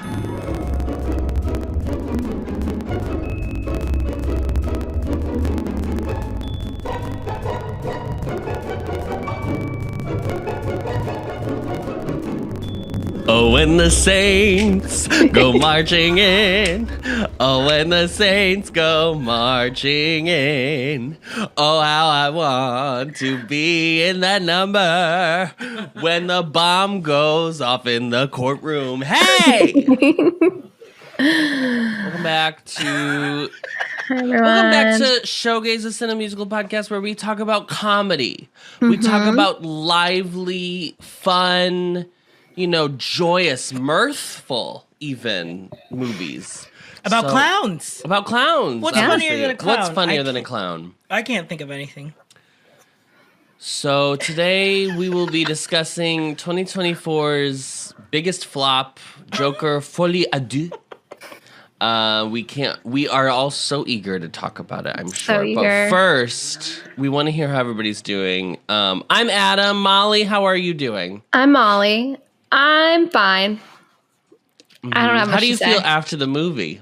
Oh, when the saints go marching in. Oh, when the saints go marching in. Oh, how I want to be in that number when the bomb goes off in the courtroom. Hey! Welcome back to SHOWGAYS, a Cinemusical podcast where we talk about comedy. We talk about lively, fun, joyous, mirthful, even movies. About clowns. About clowns. What's funnier than a clown? What's funnier than a clown? I can't think of anything. So today we will be discussing 2024's biggest flop, Joker Folie à Deux. We are all so eager to talk about it, I'm sure. But first, we want to hear how everybody's doing. I'm Adam. Molly, how are you doing? I'm Molly. I'm fine. I don't have much How do you to feel say. after the movie?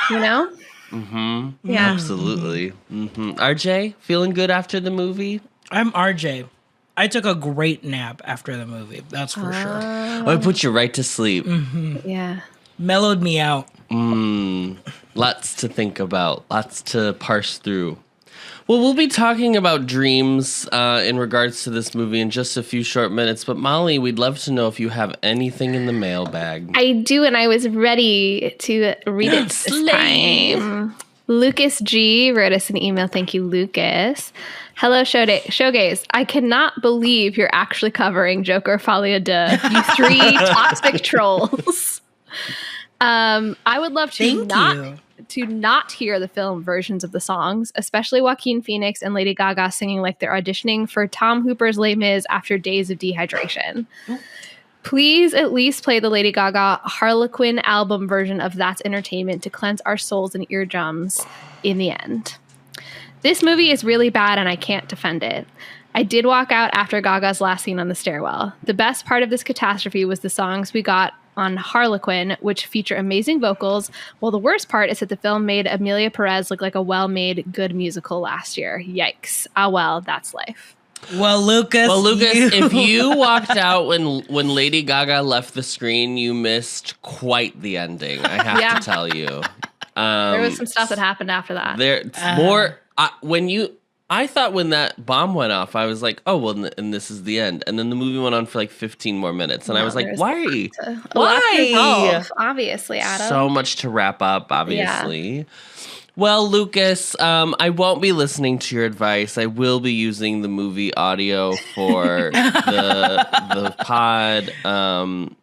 Yeah. Absolutely. RJ, feeling good after the movie? I'm RJ. I took a great nap after the movie. That's for sure. Oh, it put you right to sleep. Yeah. Mellowed me out. Lots to think about. Lots to parse through. Well, we'll be talking about dreams in regards to this movie in just a few short minutes. But Molly, we'd love to know if you have anything in the mailbag. I do, and I was ready to read it this time. Lucas G wrote us an email. Thank you, Lucas. Hello, SHOWGAYS. I cannot believe you're actually covering Joker Folie à Deux, you three toxic trolls. I would love to not hear the film versions of the songs, especially Joaquin Phoenix and Lady Gaga singing like they're auditioning for Tom Hooper's Les Mis after days of dehydration. Please at least play the Lady Gaga Harlequin album version of That's Entertainment to cleanse our souls and eardrums in the end. This movie is really bad and I can't defend it. I did walk out after Gaga's last scene on the stairwell. The best part of this catastrophe was the songs we got on Harlequin, which feature amazing vocals, while the worst part is that the film made Amelia Perez look like a well-made good musical last year. Yikes. Ah, well, that's life. Well, Lucas, if you walked out when Lady Gaga left the screen, you missed quite the ending, I have to tell you. There was some stuff that happened after that. I thought when that bomb went off, I was like, oh, well, and this is the end. And then the movie went on for like 15 more minutes. And I was like, why? Why? Obviously, Adam. So much to wrap up, obviously. Yeah. Well, Lucas, I won't be listening to your advice. I will be using the movie audio for the pod. And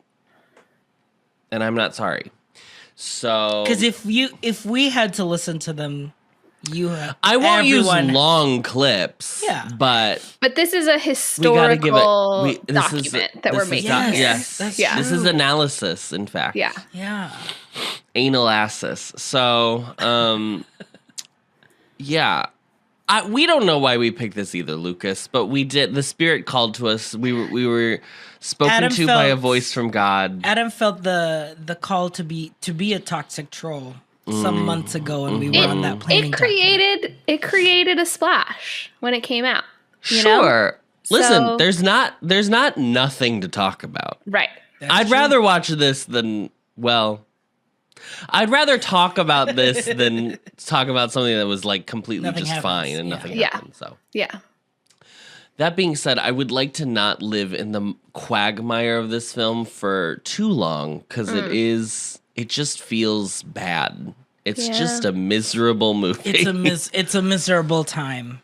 I'm not sorry. So, because if we had to listen to them, I won't use long clips. Yeah, but this is a historical document that we're making. Yes, this is analysis, in fact. Yeah. Analysis. So, we don't know why we picked this either, Lucas. But we did. The spirit called to us. We were spoken to by a voice from God. Adam felt the call to be a toxic troll some months ago, and we were on that plane. It created a splash when it came out. Sure. Listen, there's not nothing to talk about. Right. I'd rather watch this than I'd rather talk about this than talk about something that was like completely fine and nothing happened. So that being said, I would like to not live in the quagmire of this film for too long because it just feels bad. It's just a miserable movie. It's a miserable time.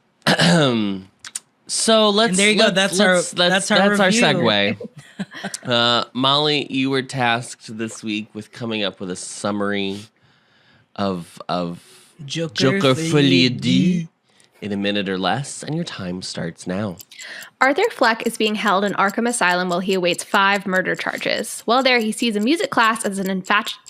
So let's. And there you go. That's our segue. Molly, you were tasked this week with coming up with a summary of Joker Folie à Deux in a minute or less, and your time starts now. Arthur Fleck is being held in Arkham Asylum while he awaits 5 murder charges. While there, he sees a music class as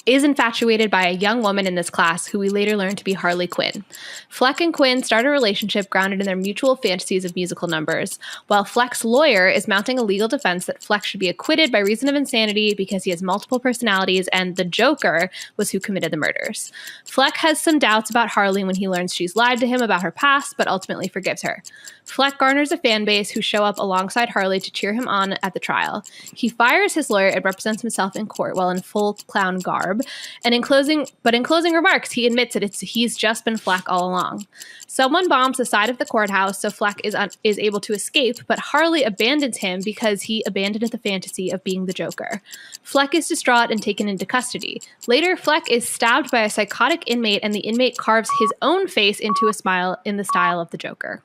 is infatuated by a young woman in this class who we later learn to be Harley Quinn. Fleck and Quinn start a relationship grounded in their mutual fantasies of musical numbers, while Fleck's lawyer is mounting a legal defense that Fleck should be acquitted by reason of insanity because he has multiple personalities and the Joker was who committed the murders. Fleck has some doubts about Harley when he learns she's lied to him about her past, but ultimately forgives her. Fleck garners a fan base who show up alongside Harley to cheer him on at the trial. He fires his lawyer and represents himself in court while in full clown garb. And in closing remarks, he admits that he's just been Fleck all along. Someone bombs the side of the courthouse, so Fleck is able to escape, but Harley abandons him because he abandoned the fantasy of being the Joker. Fleck is distraught and taken into custody. Later, Fleck is stabbed by a psychotic inmate, and the inmate carves his own face into a smile in the style of the Joker.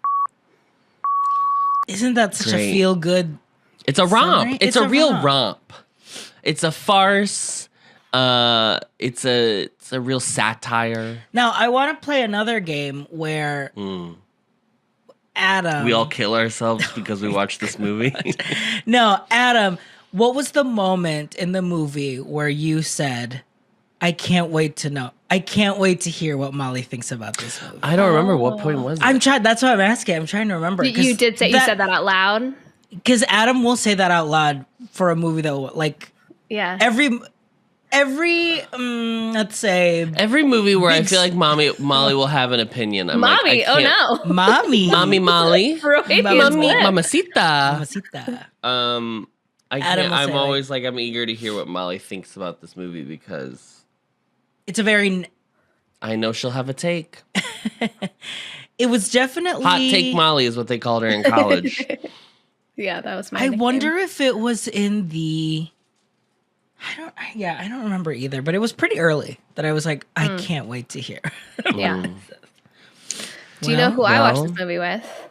Isn't that such a feel-good? It's a romp. It's a real romp. It's a farce. It's a real satire. Now, I want to play another game where Adam... We all kill ourselves because we watched this movie. No, Adam, what was the moment in the movie where you said, I can't wait to know. I can't wait to hear what Molly thinks about this movie. I don't remember what point was it. I'm trying. That's what I'm asking. I'm trying to remember. You did say you said that out loud. Because Adam will say that out loud for a movie that will, like, every let's say every movie where I feel like Molly will have an opinion. I'm Mommy, like, oh no, Mommy Molly, Mamacita. I'm always like I'm eager to hear what Molly thinks about this movie because. It's a very... I know she'll have a take. It was definitely... Hot Take Molly is what they called her in college. Yeah, that was my nickname. Wonder if it was in the... I don't remember either, but it was pretty early that I was like, I can't wait to hear. Yeah. Do you know who I watched this movie with?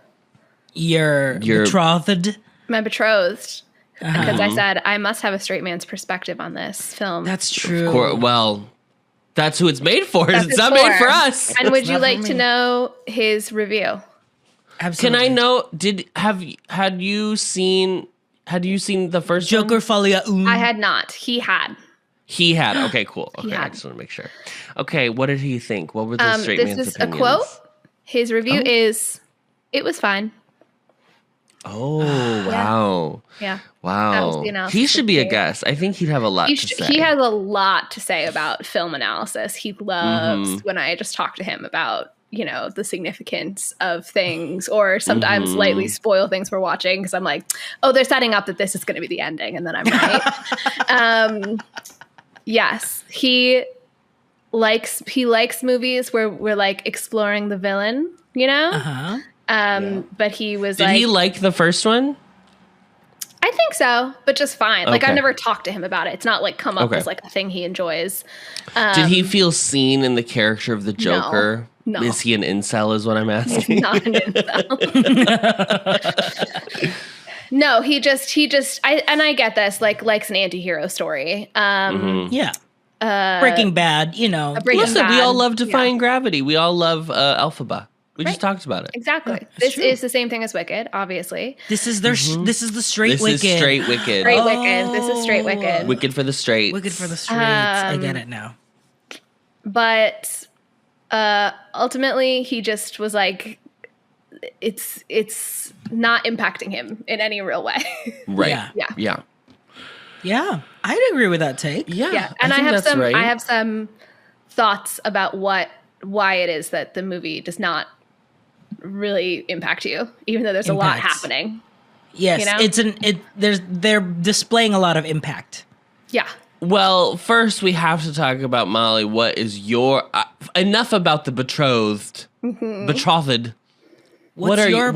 Your betrothed? My betrothed. Because I said, I must have a straight man's perspective on this film. That's true. Of course, well... That's who it's made for. It's not made for us. And would you like to know his review? Absolutely. Can I know? Had you seen the first Joker one? Folie? I had not. He had. Okay, cool. Okay, I just want to make sure. Okay, what did he think? What were the straight man's opinions? This is a quote. His review is, "It was fine." Oh, wow. Yeah. Wow. That was the analysis. He should be a guest. I think he'd have a lot to say. He has a lot to say about film analysis. He loves when I just talk to him about, the significance of things or sometimes lightly spoil things we're watching because I'm like, oh, they're setting up that this is going to be the ending. And then I'm right. Yes. He likes movies where we're like exploring the villain, But he was Did he like the first one? I think so, but just fine. Like I've never talked to him about it. It's not like come up as like a thing he enjoys. Did he feel seen in the character of the Joker? No. Is he an incel is what I'm asking? He's not an incel. No, he just I get this, likes an anti-hero story. Yeah. Breaking Bad, Listen, we all love Defying Gravity. We all love Elphaba. We just talked about it. Exactly. This is the same thing as Wicked, obviously. This is the straight Wicked. This is straight Wicked. Straight Wicked. This is straight Wicked. Wicked for the straight. Wicked for the straights. I get it now. But ultimately, he just was like, it's not impacting him in any real way. Right. Yeah. I'd agree with that take. Yeah. And I have some thoughts about why it is that the movie does not really impact you, even though there's a lot happening. Yes, they're displaying a lot of impact. Yeah. Well, first we have to talk about Molly. What is your enough about the betrothed? Betrothed. What's your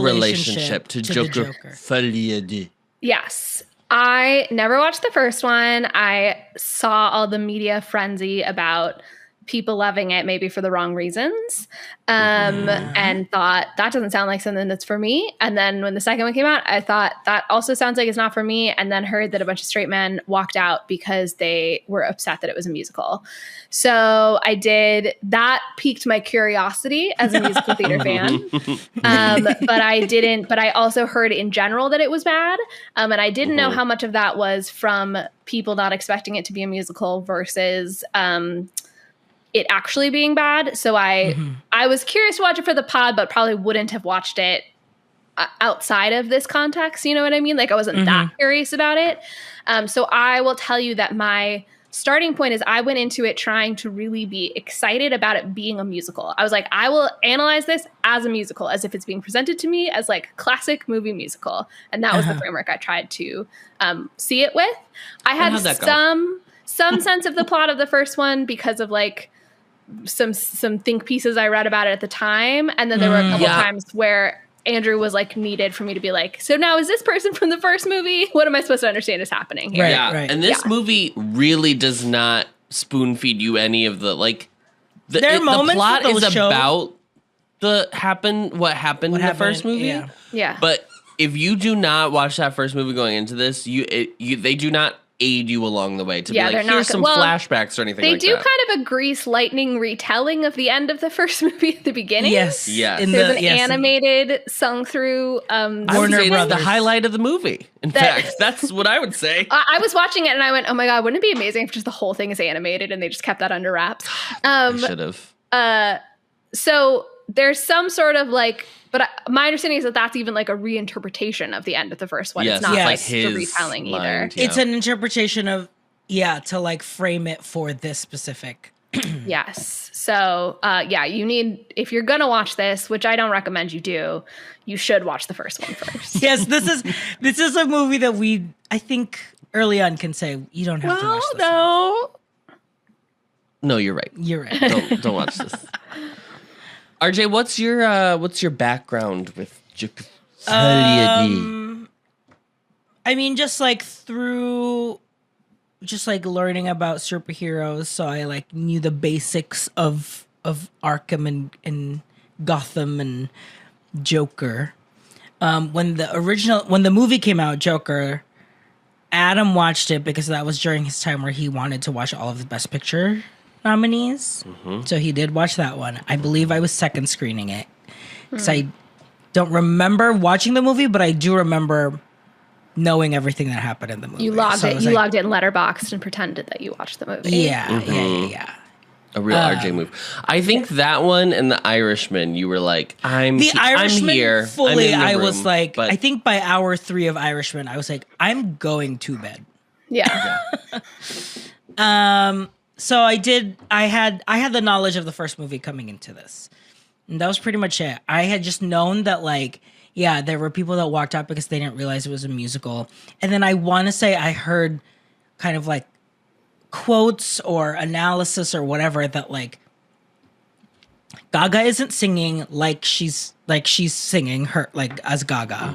relationship to Joker? Folie? Yes. I never watched the first one. I saw all the media frenzy about people loving it maybe for the wrong reasons, and thought that doesn't sound like something that's for me. And then when the second one came out, I thought that also sounds like it's not for me, and then heard that a bunch of straight men walked out because they were upset that it was a musical. So I did that, piqued my curiosity as a musical theater fan, but I also heard in general that it was bad, and I didn't know how much of that was from people not expecting it to be a musical versus it actually being bad. So I was curious to watch it for the pod, but probably wouldn't have watched it outside of this context. You know what I mean? Like, I wasn't that curious about it. So I will tell you that my starting point is I went into it trying to really be excited about it being a musical. I was like, I will analyze this as a musical, as if it's being presented to me as like classic movie musical. And that was the framework I tried to see it with. I had some sense of the plot of the first one because of like some think pieces I read about it at the time. And then there were a couple times where Andrew was like needed for me to be like, so now is this person from the first movie? What am I supposed to understand is happening here? Right. And this movie really does not spoon feed you any of the like. The plot is about what happened in the first movie. Yeah. But if you do not watch that first movie going into this, they do not aid you along the way to be like, here's some flashbacks or anything like that. They do kind of a Grease Lightning retelling of the end of the first movie at the beginning. Yes. There's an animated sung through Warner Brothers. The highlight of the movie. In fact, that's what I would say. I was watching it and I went, oh my God, wouldn't it be amazing if just the whole thing is animated and they just kept that under wraps? They should have. So there's some sort of like, but my understanding is that that's even like a reinterpretation of the end of the first one. It's not like the retelling either. It's an interpretation of, to like frame it for this specific. Yes. So, you need, if you're going to watch this, which I don't recommend you do, you should watch the first one first. Yes, this is a movie that I think early on can say, you don't have to watch this. No, you're right. You're right. Don't watch this. RJ, what's your background with I mean, just like through learning about superheroes, so I like knew the basics of Arkham and Gotham and Joker. When the movie came out, Joker, Adam watched it because that was during his time where he wanted to watch all of the Best Picture nominees. So he did watch that one. I believe I was second screening it because I don't remember watching the movie, but I do remember knowing everything that happened in the movie. You logged it. You logged it in Letterboxd and pretended that you watched the movie. Yeah. A real RJ move. I think that one and The Irishman, you were like, I'm here. Fully, I was like, I think by hour 3 of Irishman, I was like, I'm going to bed. Yeah. So I had the knowledge of the first movie coming into this. And that was pretty much it. I had just known that like, there were people that walked out because they didn't realize it was a musical. And then I want to say I heard kind of like quotes or analysis or whatever that like Gaga isn't singing like she's singing her like as Gaga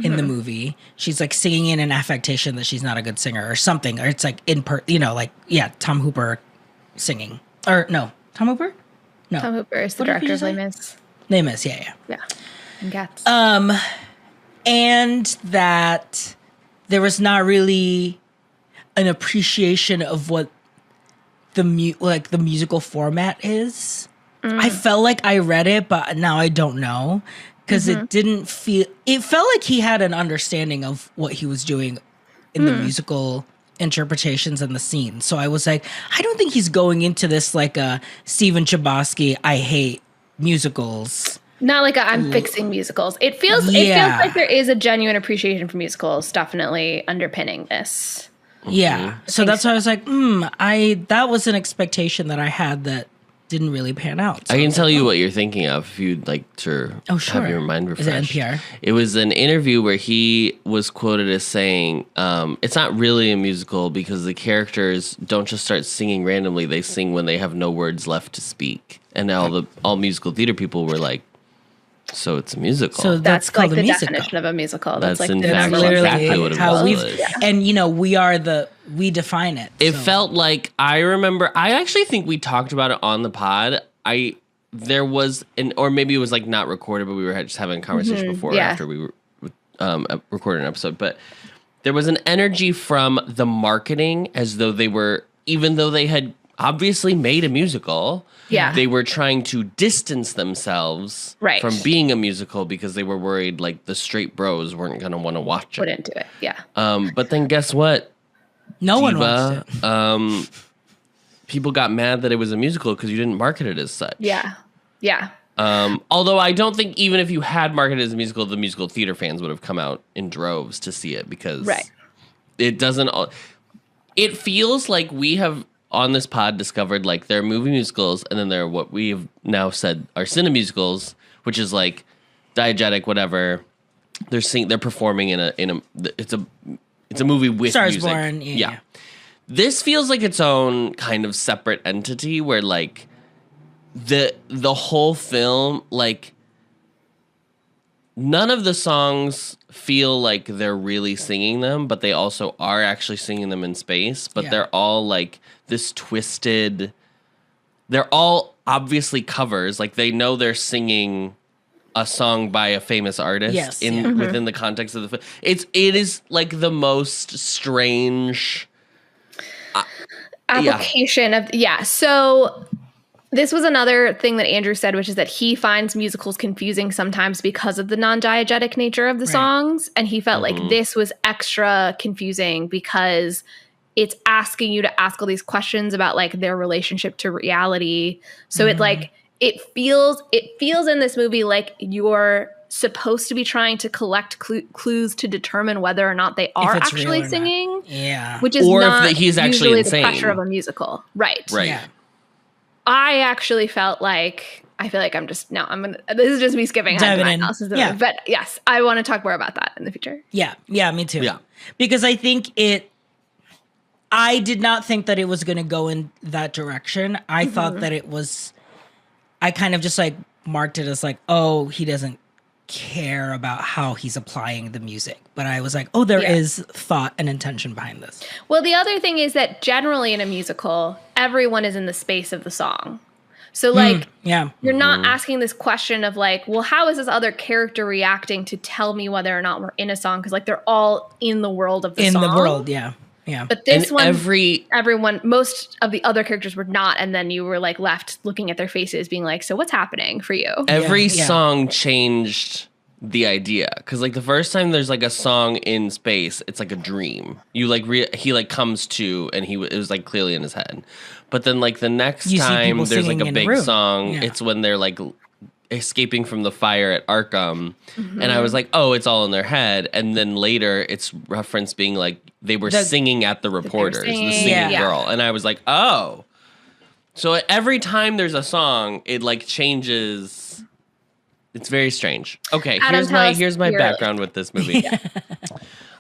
in the movie. She's like singing in an affectation that she's not a good singer or something, or it's like Tom Hooper singing or no Tom Hooper. No, Tom Hooper is the director of Les Mis. Les Mis, yeah. And Cats. And that there was not really an appreciation of what the musical format is. I felt like I read it, but now I don't know because it felt like he had an understanding of what he was doing in the musical interpretations and the scene. So I was like, I don't think he's going into this like a Steven Chbosky, I hate musicals. Not like I'm fixing musicals. It feels like there is a genuine appreciation for musicals definitely underpinning this. Yeah. So that's why I was like, that was an expectation that I had that didn't really pan out. So I can tell you what you're thinking of if you'd like to have your mind refreshed. Is it NPR? It was an interview where he was quoted as saying, it's not really a musical because the characters don't just start singing randomly. They sing when they have no words left to speak. And all musical theater people were like, So it's a musical. So that's like the definition of a musical. That's like in fact exactly what it was. Yeah. And we define it. It felt like, I actually think we talked about it on the pod. There was or maybe it was like not recorded, but we were just having a conversation before after we were recorded an episode. But there was an energy from the marketing as though even though they had obviously made a musical, they were trying to distance themselves from being a musical because they were worried like the straight bros weren't going to want to watch it. Wouldn't do it, yeah. But then guess what? No one watched it. People got mad that it was a musical because you didn't market it as such. Yeah. Although I don't think even if you had marketed it as a musical, the musical theater fans would have come out in droves to see it because it doesn't. It feels like we have on this pod discovered like there are movie musicals and then there are what we have now said are cinemusicals, which is like diegetic, whatever. They're performing in a it's a movie with Stars music. Born, yeah. This feels like its own kind of separate entity where like the whole film, like none of the songs feel like they're really singing them, but they also are actually singing them in space. But they're all like this twisted. They're all obviously covers. Like they know they're singing a song by a famous artist within the context of the film. It is like the most strange application of So this was another thing that Andrew said, which is that he finds musicals confusing sometimes because of the non-diegetic nature of the songs. And he felt like this was extra confusing because it's asking you to ask all these questions about like their relationship to reality. So it feels in this movie like you're supposed to be trying to collect clues to determine whether or not they are actually singing. Yeah. Which is not he's actually usually insane. The pressure of a musical. Right. Yeah. I actually felt like this is just me skipping ahead to my analysis of the movie. But yes, I want to talk more about that in the future. Yeah, me too. Yeah. Because I think I did not think that it was going to go in that direction. I thought that I kind of just like marked it as like, oh, he doesn't care about how he's applying the music. But I was like, oh, there is thought and intention behind this. Well, the other thing is that generally in a musical, everyone is in the space of the song. So like, you're not asking this question of like, well, how is this other character reacting to tell me whether or not we're in a song? Because like they're all in the world of the song. In the world, yeah. But this most of the other characters were not, and then you were like left looking at their faces, being like, "So what's happening for you?" Every song changed the idea because like the first time there's like a song in space, it's like a dream. You like he like comes to, and it was like clearly in his head. But then like the next time there's like a big song, it's when they're like escaping from the fire at Arkham, and I was like, oh, it's all in their head. And then later it's referenced being like they were singing at the reporters, the singing girl, and I was like, oh, so every time there's a song it like changes. It's very strange. Okay, here's my background with this movie.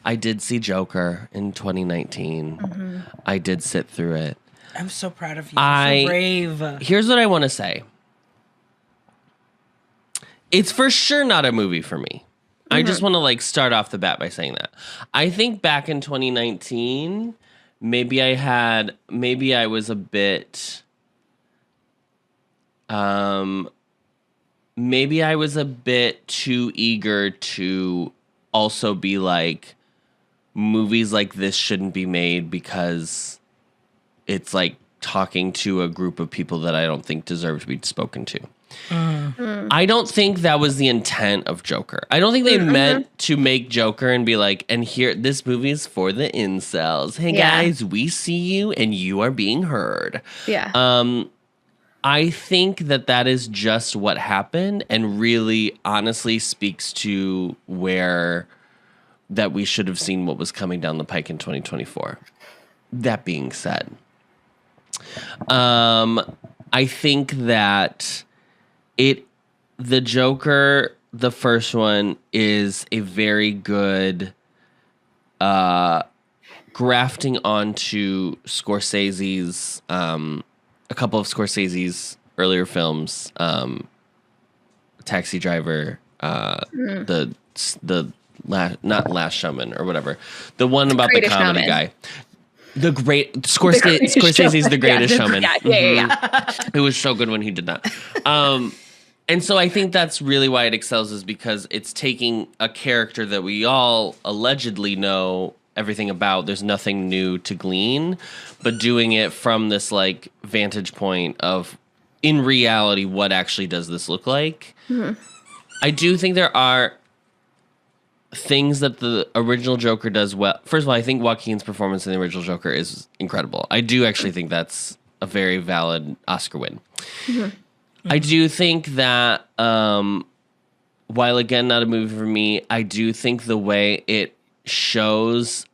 I did see Joker in 2019. I did sit through it. I'm so proud of you. So brave. Here's what I want to say. It's for sure not a movie for me. I just want to like start off the bat by saying that. I think back in 2019, maybe I was a bit too eager to also be like, movies like this shouldn't be made because it's like talking to a group of people that I don't think deserve to be spoken to. I don't think that was the intent of Joker. I don't think they meant to make Joker and be like, and here, this movie is for the incels. Hey guys, we see you and you are being heard. Yeah. I think that is just what happened and really honestly speaks to where that we should have seen what was coming down the pike in 2024. That being said, I think that the Joker, the first one, is a very good grafting onto Scorsese's a couple of Scorsese's earlier films, Taxi Driver the not Last Showman or whatever, the one about the comedy showman. Guy. The great Scorsese's The Greatest Showman. Yeah. It was so good when he did that. And so I think that's really why it excels, is because it's taking a character that we all allegedly know everything about. There's nothing new to glean, but doing it from this like vantage point of, in reality, what actually does this look like? Mm-hmm. I do think there are things that the original Joker does well. First of all, I think Joaquin's performance in the original Joker is incredible. I do actually think that's a very valid Oscar win. Mm-hmm. I do think that, while again not a movie for me, I do think the way it shows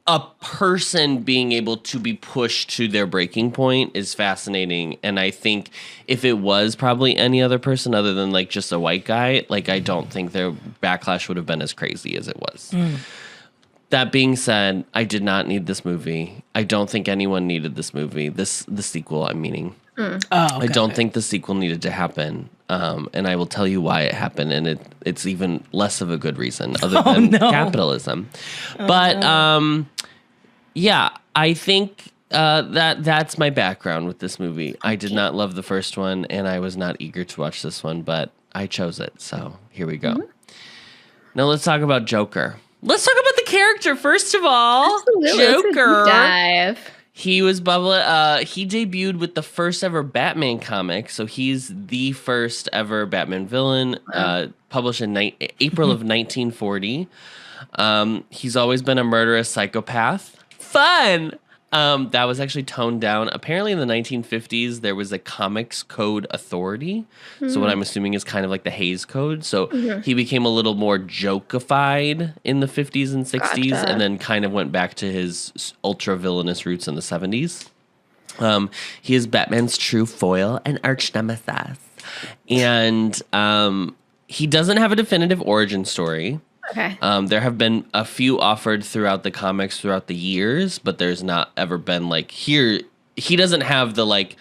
a person being able to be pushed to their breaking point is fascinating. And I think if it was probably any other person other than like just a white guy, like I don't think their backlash would have been as crazy as it was. That being said, I did not need this movie. I don't think anyone needed this movie. The sequel, I'm meaning. Oh, okay. I don't think the sequel needed to happen. And I will tell you why it happened, and it's even less of a good reason other than capitalism. But yeah, I think that's my background with this movie. I did not love the first one, and I was not eager to watch this one, but I chose it, so here we go. Mm-hmm. Now let's talk about Joker. Let's talk about the character first of all. Absolutely. Joker. Let's dive. He was he debuted with the first ever Batman comic, so he's the first ever Batman villain, published in April of 1940. He's always been a murderous psychopath. Fun! That was actually toned down. Apparently in the 1950s, there was a Comics Code Authority. Mm-hmm. So what I'm assuming is kind of like the Hays Code. So he became a little more jokeified in the 50s and 60s, and then kind of went back to his ultra-villainous roots in the 70s. He is Batman's true foil and arch nemesis. And he doesn't have a definitive origin story. Okay. There have been a few offered throughout the comics throughout the years, but there's not ever been like he doesn't have the like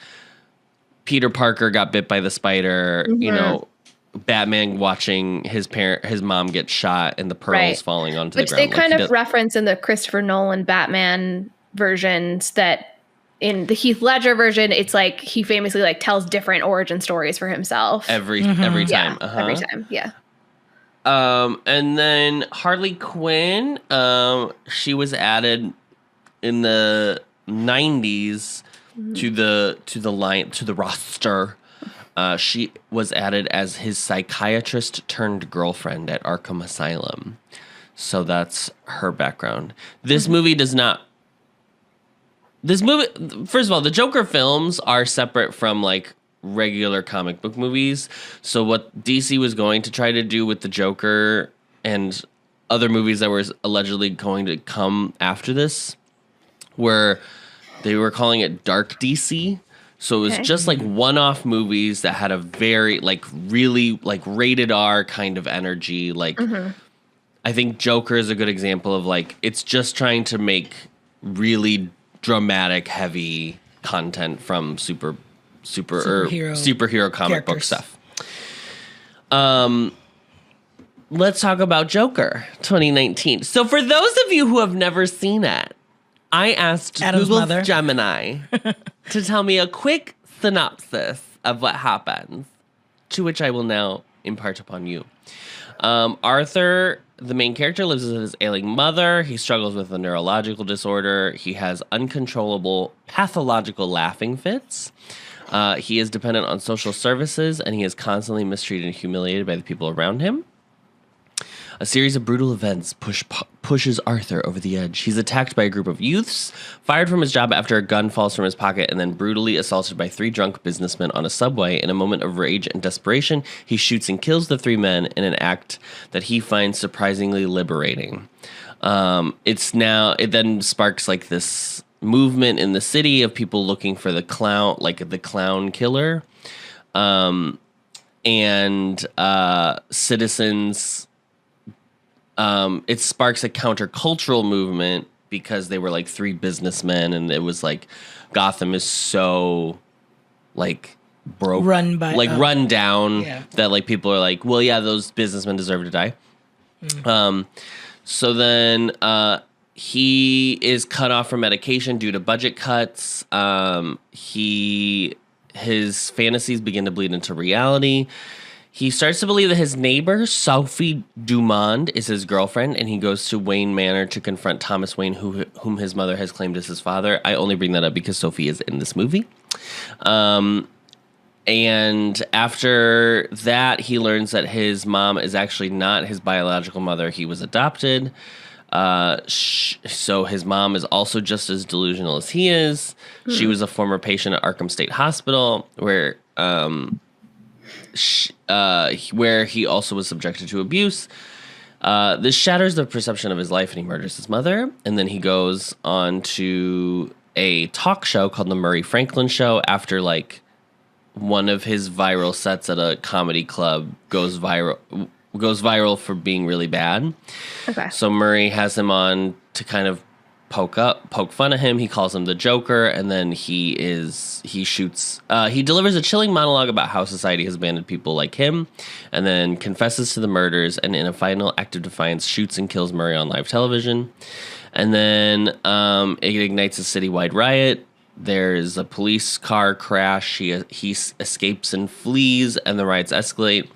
Peter Parker got bit by the spider, you know, Batman watching his mom get shot and the pearls falling onto the ground. Which they kind of reference in the Christopher Nolan Batman versions, that in the Heath Ledger version, it's like he famously like tells different origin stories for himself. Every time. Every time. Yeah. And then Harley Quinn, she was added in the 90s to the roster. She was added as his psychiatrist turned girlfriend at Arkham Asylum. So that's her background. This movie, first of all, the Joker films are separate from like regular comic book movies. So what DC was going to try to do with the Joker and other movies that were allegedly going to come after this, where they were calling it Dark DC. So it was just like one-off movies that had a very like really like rated R kind of energy. Like I think Joker is a good example of like it's just trying to make really dramatic, heavy content from superhero comic book stuff. Let's talk about Joker 2019. So for those of you who have never seen it, I asked Google Gemini to tell me a quick synopsis of what happens, to which I will now impart upon you. Arthur, the main character, lives with his ailing mother. He struggles with a neurological disorder. He has uncontrollable pathological laughing fits. He is dependent on social services, and he is constantly mistreated and humiliated by the people around him. A series of brutal events pushes Arthur over the edge. He's attacked by a group of youths, fired from his job after a gun falls from his pocket, and then brutally assaulted by 3 drunk businessmen on a subway. In a moment of rage and desperation, he shoots and kills the 3 men in an act that he finds surprisingly liberating. It then sparks like this movement in the city of people looking for the clown, like the clown killer, and citizens. It sparks a countercultural movement because they were like 3 businessmen, and it was like Gotham is so like run down. Yeah. That like people are like, well, yeah, those businessmen deserve to die. So then he is cut off from medication due to budget cuts. His fantasies begin to bleed into reality. He starts to believe that his neighbor, Sophie Dumond, is his girlfriend, and he goes to Wayne Manor to confront Thomas Wayne, whom his mother has claimed as his father. I only bring that up because Sophie is in this movie. And after that, he learns that his mom is actually not his biological mother. He was adopted. So his mom is also just as delusional as he is. She was a former patient at Arkham State Hospital, where he also was subjected to abuse. This shatters the perception of his life, and he murders his mother. And then he goes on to a talk show called The Murray Franklin Show after, like, one of his viral sets at a comedy club goes viral for being really bad. Okay. So Murray has him on to kind of poke fun at him. He calls him the Joker, and then he delivers a chilling monologue about how society has abandoned people like him, and then confesses to the murders, and in a final act of defiance shoots and kills Murray on live television. And then it ignites a citywide riot. There's a police car crash. He escapes and flees, and the riots escalate.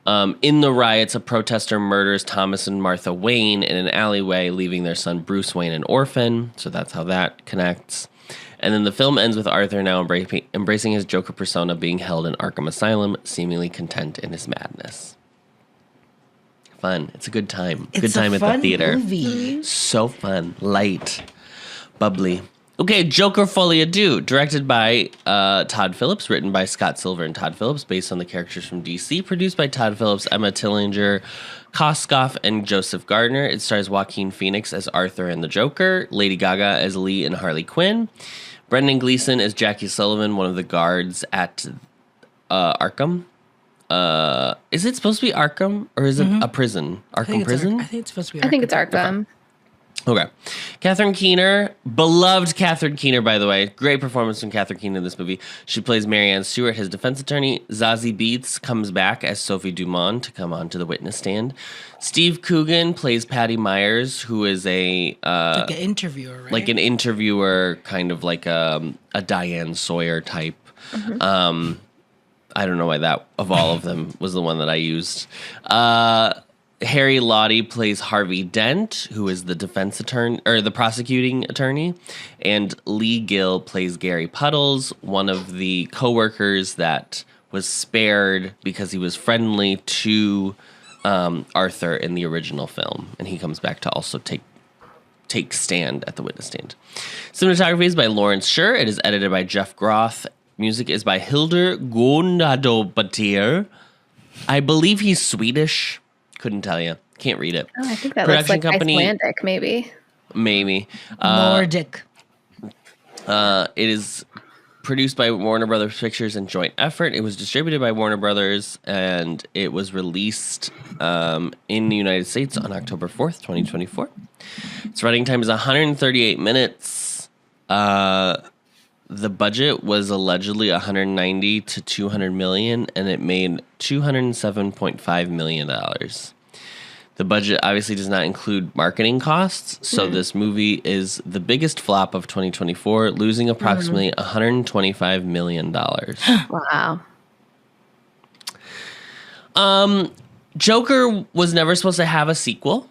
In the riots, a protester murders Thomas and Martha Wayne in an alleyway, leaving their son Bruce Wayne an orphan. So that's how that connects. And then the film ends with Arthur now embracing his Joker persona, being held in Arkham Asylum, seemingly content in his madness. Fun. It's a good time. Good time at the theater. Movie. So fun. Light. Bubbly. Okay, Joker Folie, Deux, directed by Todd Phillips, written by Scott Silver and Todd Phillips, based on the characters from DC, produced by Todd Phillips, Emma Tillinger, Koskoff, and Joseph Gardner. It stars Joaquin Phoenix as Arthur and the Joker, Lady Gaga as Lee and Harley Quinn, Brendan Gleeson as Jackie Sullivan, one of the guards at Arkham. Is it supposed to be Arkham, or is it a prison? Arkham Prison? I think it's supposed to be Arkham. I think it's Arkham. Okay. Catherine Keener, beloved Catherine Keener, by the way. Great performance from Catherine Keener in this movie. She plays Marianne Stewart, his defense attorney. Zazie Beetz comes back as Sophie Dumond to come onto the witness stand. Steve Coogan plays Patty Myers, who is like an interviewer, right? Like an interviewer, kind of like a Diane Sawyer type. Mm-hmm. I don't know why that, of all of them, was the one that I used. Harry Lottie plays Harvey Dent, who is the defense attorney, or the prosecuting attorney, and Lee Gill plays Gary Puddles, one of the co-workers that was spared because he was friendly to Arthur in the original film, and he comes back to also take stand at the witness stand. Cinematography is by Lawrence Scher. It is edited by Jeff Groth. Music is by Hildur Guðnadóttir. I believe he's Swedish. Couldn't tell you. Can't read it. Oh, I think that looks like Icelandic, maybe. Maybe. Nordic. It is produced by Warner Brothers Pictures in joint effort. It was distributed by Warner Brothers, and it was released in the United States on October 4th, 2024. Its running time is 138 minutes. The budget was allegedly 190 to 200 million, and it made $207.5 million. The budget obviously does not include marketing costs, so this movie is the biggest flop of 2024, losing approximately $125 million. Wow. Joker was never supposed to have a sequel,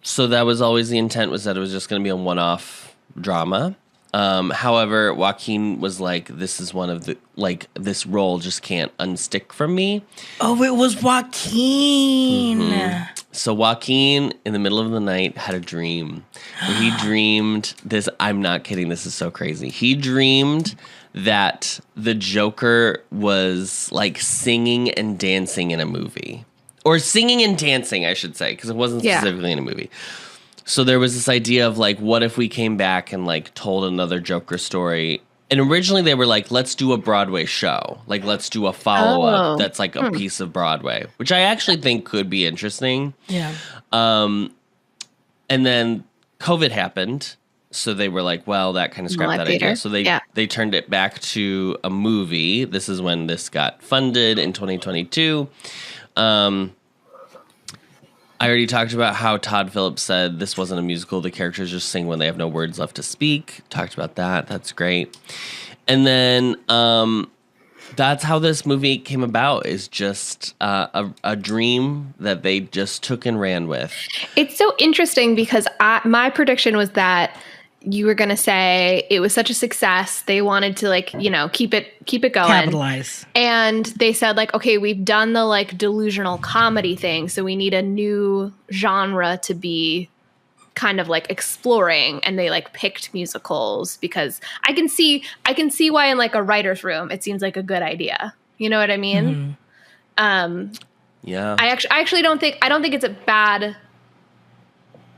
so that was always the intent, was that it was just going to be a one-off drama. However, Joaquin was like, this is one of the, like, this role just can't unstick from me. Oh, it was Joaquin. Mm-hmm. So Joaquin, in the middle of the night, had a dream. He dreamed this. I'm not kidding. This is so crazy. He dreamed that the Joker was like singing and dancing in a movie, or singing and dancing, I should say, because it wasn't specifically in a movie. So there was this idea of like, what if we came back and like told another Joker story? And originally they were like, let's do a Broadway show. Like, let's do a follow-up that's like a piece of Broadway, which I actually think could be interesting. Yeah. And then COVID happened, so they were like, well, that kind of scrapped that idea. So they turned it back to a movie. This is when this got funded in 2022. I already talked about how Todd Phillips said this wasn't a musical. The characters just sing when they have no words left to speak. Talked about that. That's great. And then that's how this movie came about, is just a dream that they just took and ran with. It's so interesting because my prediction was that you were going to say it was such a success. They wanted to keep it going. Capitalize. And they said okay, we've done the delusional comedy thing. So we need a new genre to be kind of exploring. And they picked musicals because I can see why in a writer's room, it seems like a good idea. You know what I mean? Mm-hmm. Yeah. I actually don't think it's a bad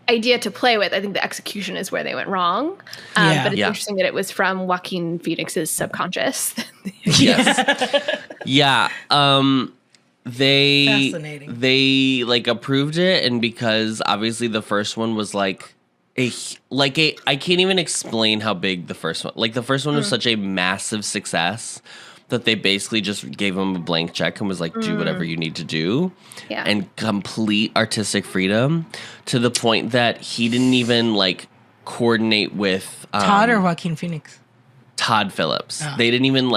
idea to play with. I think the execution is where they went wrong. But it's interesting that it was from Joaquin Phoenix's subconscious. Yes. Yeah. Fascinating. They approved it, and because obviously the first one was I can't even explain how big the first one. The first one was such a massive success that they basically just gave him a blank check and was do whatever you need to do. Yeah. And complete artistic freedom to the point that he didn't even coordinate with Todd or Joaquin Phoenix? Todd Phillips. Oh. They didn't even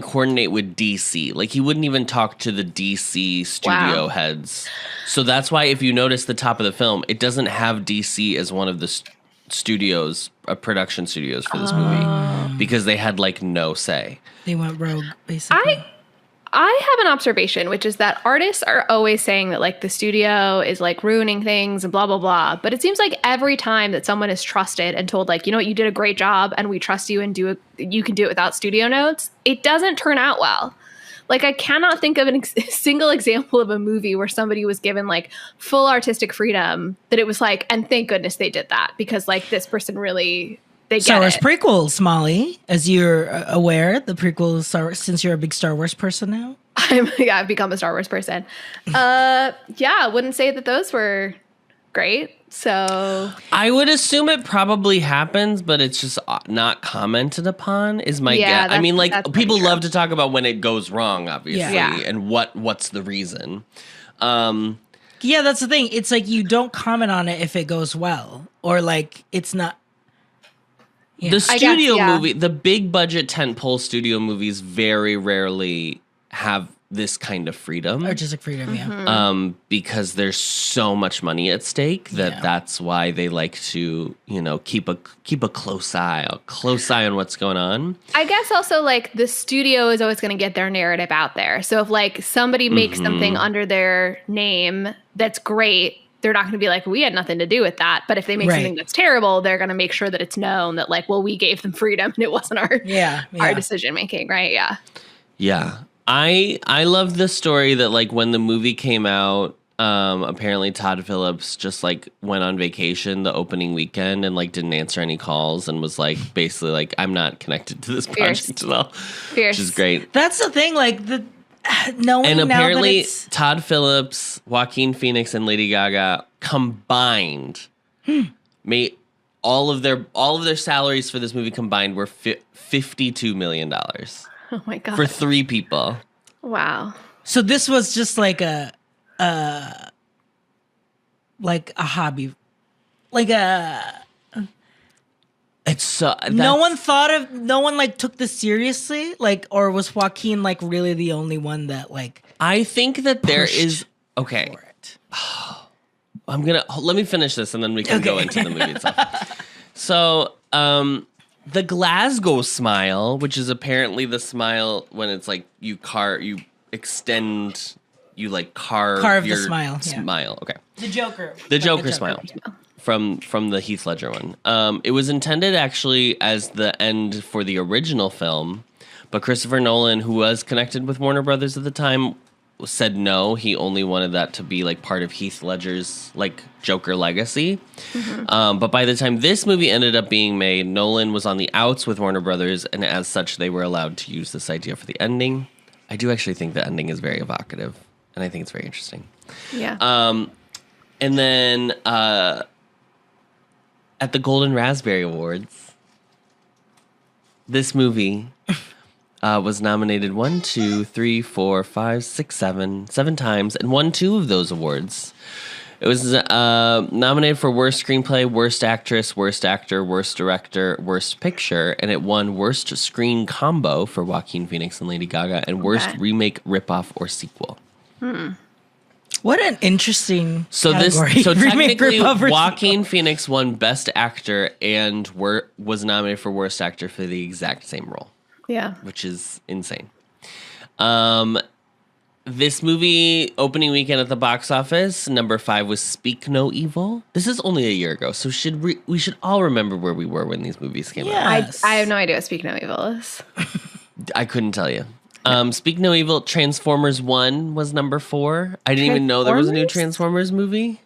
coordinate with DC. He wouldn't even talk to the DC studio heads. So that's why if you notice the top of the film, it doesn't have DC as one of the studios, production studios for this movie, because they had no say. They went rogue, basically. I have an observation, which is that artists are always saying that the studio is ruining things and blah, blah, blah. But it seems like every time that someone is trusted and told you know what, you did a great job and we trust you and you can do it without studio notes, it doesn't turn out well. I cannot think of a single example of a movie where somebody was given full artistic freedom that it was and thank goodness they did that, because this person really, they get Star Wars it. prequels, Molly, as you're aware, the prequels, since you're a big Star Wars person now. I've become a Star Wars person. I wouldn't say that those were great. So I would assume it probably happens, but it's just not commented upon, is my guess. I mean, people love to talk about when it goes wrong, obviously, and what's the reason. Yeah, that's the thing. It's you don't comment on it if it goes well, or it's not. Yeah. The studio movie, the big budget tentpole studio movies very rarely have this kind of freedom. Artistic freedom, because there's so much money at stake that's why they like to, keep a close eye on what's going on. I guess also the studio is always going to get their narrative out there. So if somebody makes something under their name that's great, they're not going to be we had nothing to do with that. But if they make something that's terrible, they're going to make sure that it's known that well, we gave them freedom and it wasn't our decision making, right? Yeah. Yeah. I love the story that when the movie came out, apparently Todd Phillips just went on vacation the opening weekend and didn't answer any calls and was basically I'm not connected to this project at all, which is great. That's the thing, knowing and apparently now that Todd Phillips, Joaquin Phoenix, and Lady Gaga combined made all of their salaries for this movie combined were $52 million. Oh my God. For 3 people. Wow. So this was just a hobby. It's so no one took this seriously, or was Joaquin really the only one that I think that there is okay. For it? Let me finish this and then we can go into the movie itself. So, the Glasgow smile, which is apparently the smile when it's you carve your the smile. Smile. Okay. The Joker. The Joker smile. From the Heath Ledger one. It was intended actually as the end for the original film, but Christopher Nolan, who was connected with Warner Brothers at the time, said no. He only wanted that to be part of Heath Ledger's Joker legacy. Mm-hmm. But by the time this movie ended up being made, Nolan was on the outs with Warner Brothers, and as such, they were allowed to use this idea for the ending. I do actually think the ending is very evocative, and I think it's very interesting. Yeah. And then at the Golden Raspberry Awards, this movie was nominated 7 times and won 2 of those awards. It was nominated for Worst Screenplay, Worst Actress, Worst Actor, Worst Director, Worst Picture, and it won Worst Screen Combo for Joaquin Phoenix and Lady Gaga, and Worst Remake, Ripoff, or Sequel. What an interesting category. So technically, Joaquin Phoenix won Best Actor and was nominated for Worst Actor for the exact same role. Yeah. Which is insane. This movie, opening weekend at the box office, number 5 was Speak No Evil. This is only a year ago, so we should all remember where we were when these movies came out. I have no idea what Speak No Evil is. I couldn't tell you. Speak No Evil, Transformers 1 was number 4. I didn't even know there was a new Transformers movie.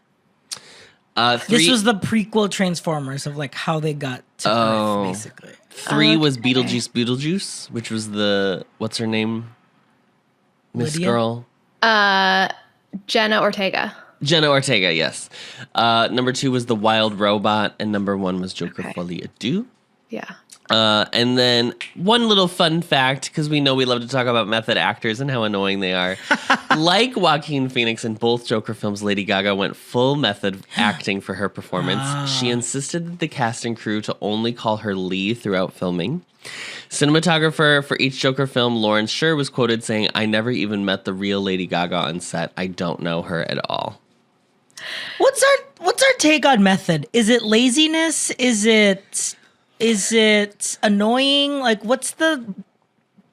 3, this was the prequel Transformers of like how they got to Earth, basically. 3 was Beetlejuice, which was what's her name? Miss Lydia? Girl. Jenna Ortega. Jenna Ortega, yes. Number 2 was The Wild Robot, and number 1 was Joker Folie à Deux. Yeah. And then one little fun fact, because we know we love to talk about method actors and how annoying they are. Like Joaquin Phoenix in both Joker films, Lady Gaga went full method acting for her performance. She insisted that the cast and crew to only call her Lee throughout filming. Cinematographer for each Joker film, Lawrence Sher, was quoted saying, "I never even met the real Lady Gaga on set. I don't know her at all." What's our take on method? Is it laziness? Is it annoying? Like, what's the?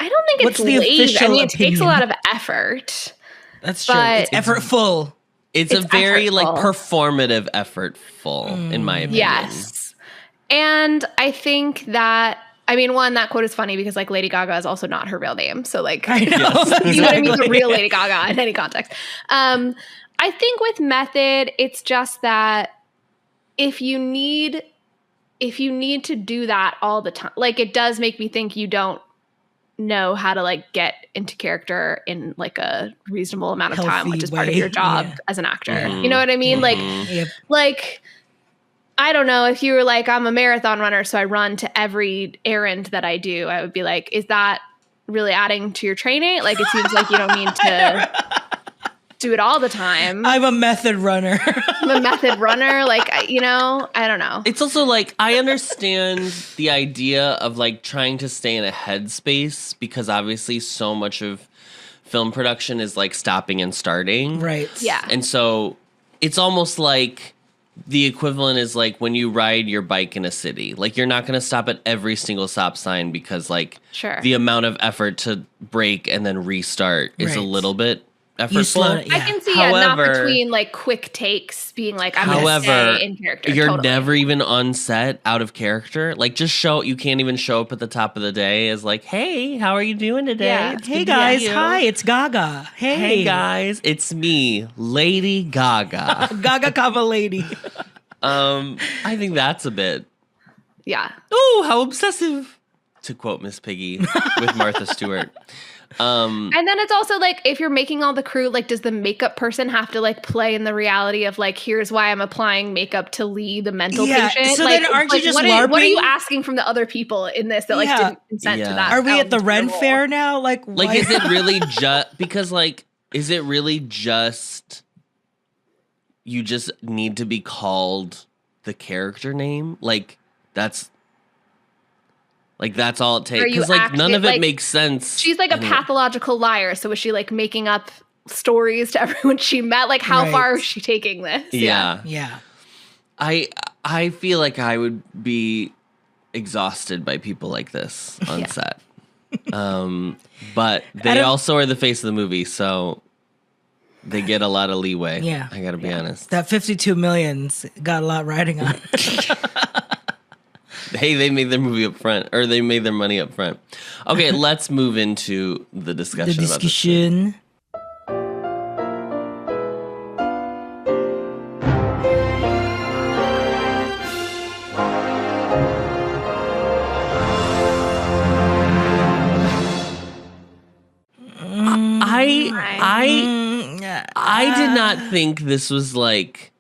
I don't think it's lazy. I mean, it takes a lot of effort. That's true. It's effortful. It's a very effortful. Performative effortful, in my opinion. Yes, and I think that. I mean, one, that quote is funny because, like, Lady Gaga is also not her real name. So, like, I know. You know what I mean? The real Lady Gaga in any context. I think with method, it's just that if you need to do that all the time, like, it does make me think you don't know how to, like, get into character in, like, a reasonable amount of time, which is part of your job as an actor. Mm-hmm. You know what I mean? Mm-hmm. Like, I don't know, if you were like, I'm a marathon runner, so I run to every errand that I do, I would be like, is that really adding to your training? Like, it seems like you don't need to do it all the time. I'm a method runner. I'm a method runner. Like, I don't know. It's also like, I understand the idea of like trying to stay in a headspace because obviously so much of film production is like stopping and starting. Right. Yeah. And so it's almost like the equivalent is like when you ride your bike in a city. Like, you're not going to stop at every single stop sign because like the amount of effort to brake and then restart is a little bit effortful. I can see not between like quick takes being like, I'm going to stay in character. You're never even on set out of character. Like, just you can't even show up at the top of the day as like, hey, how are you doing today? Yeah. Hey guys, hi, it's Gaga. Hey guys, it's me, Lady Gaga. Gaga Kava Lady. I think that's a bit. Yeah. Oh, how obsessive, to quote Miss Piggy with Martha Stewart. And then it's also like, if you're making all the crew, like, does the makeup person have to like play in the reality of like, here's why I'm applying makeup to Lee, the mental patient? So like, then aren't you just LARPing? What are you asking from the other people in this that like didn't consent to that? Are we at the Ren Fair now? Like is it really just because like, is it really just you just need to be called the character name? Like, that's all it takes. Because like none of it makes sense. She's like a pathological liar. So is she like making up stories to everyone she met? Like, how far is she taking this? Yeah. I feel like I would be exhausted by people like this on set. But they also are the face of the movie, so they get a lot of leeway. Yeah. I gotta be honest. That 52 million's got a lot riding on it. Hey, they made their movie up front, or they made their money up front. Okay, let's move into the discussion. About this. I did not think this was like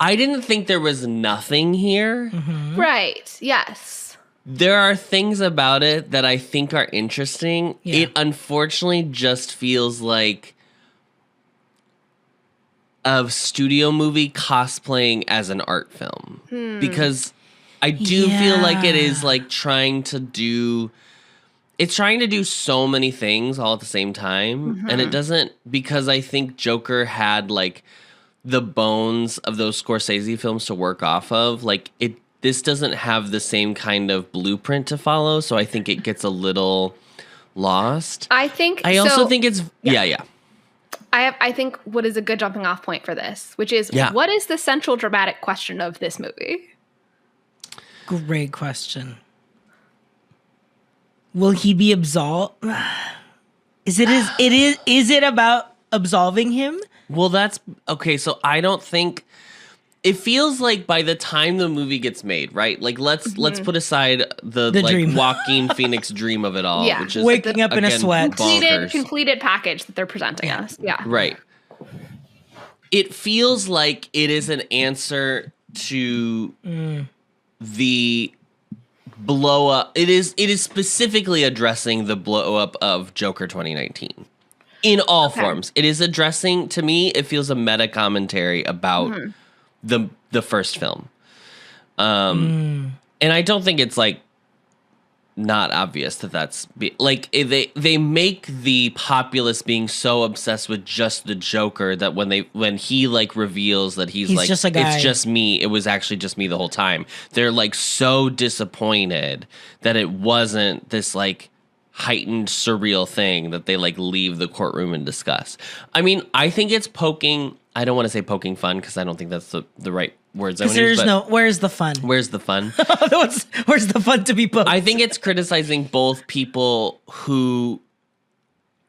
I didn't think there was nothing here. Right. Yes. There are things about it that I think are interesting. Yeah. It unfortunately just feels like a studio movie cosplaying as an art film. Because I do feel like it is like trying to do so many things all at the same time. And it doesn't, because I think Joker had like the bones of those Scorsese films to work off of. Like this doesn't have the same kind of blueprint to follow. So I think it gets a little lost. I also think it's, I think what is a good jumping off point for this, which is what is the central dramatic question of this movie? Great question. Will he be absolved? Is it about absolving him? Well, that's okay. So I don't think it feels like by the time the movie gets made, right? Like let's put aside the like dream. Joaquin Phoenix dream of it all, which is waking up in a sweat, completed package that they're presenting us. Yeah, right. It feels like it is an answer to the blow up. It is specifically addressing the blow up of Joker 2019 in all forms. It is addressing, to me, it feels a meta commentary about the first film. And I don't think it's like not obvious that's like they make the populace being so obsessed with just the Joker that when he like reveals that he's like just a guy. It's just me, it was actually just me the whole time, they're like so disappointed that it wasn't this like heightened surreal thing that they like leave the courtroom and discuss. I mean, I think it's poking, I don't want to say poking fun because I don't think that's the right words. Where's the fun? Where's the fun? Where's the fun to be poked? I think it's criticizing both people who,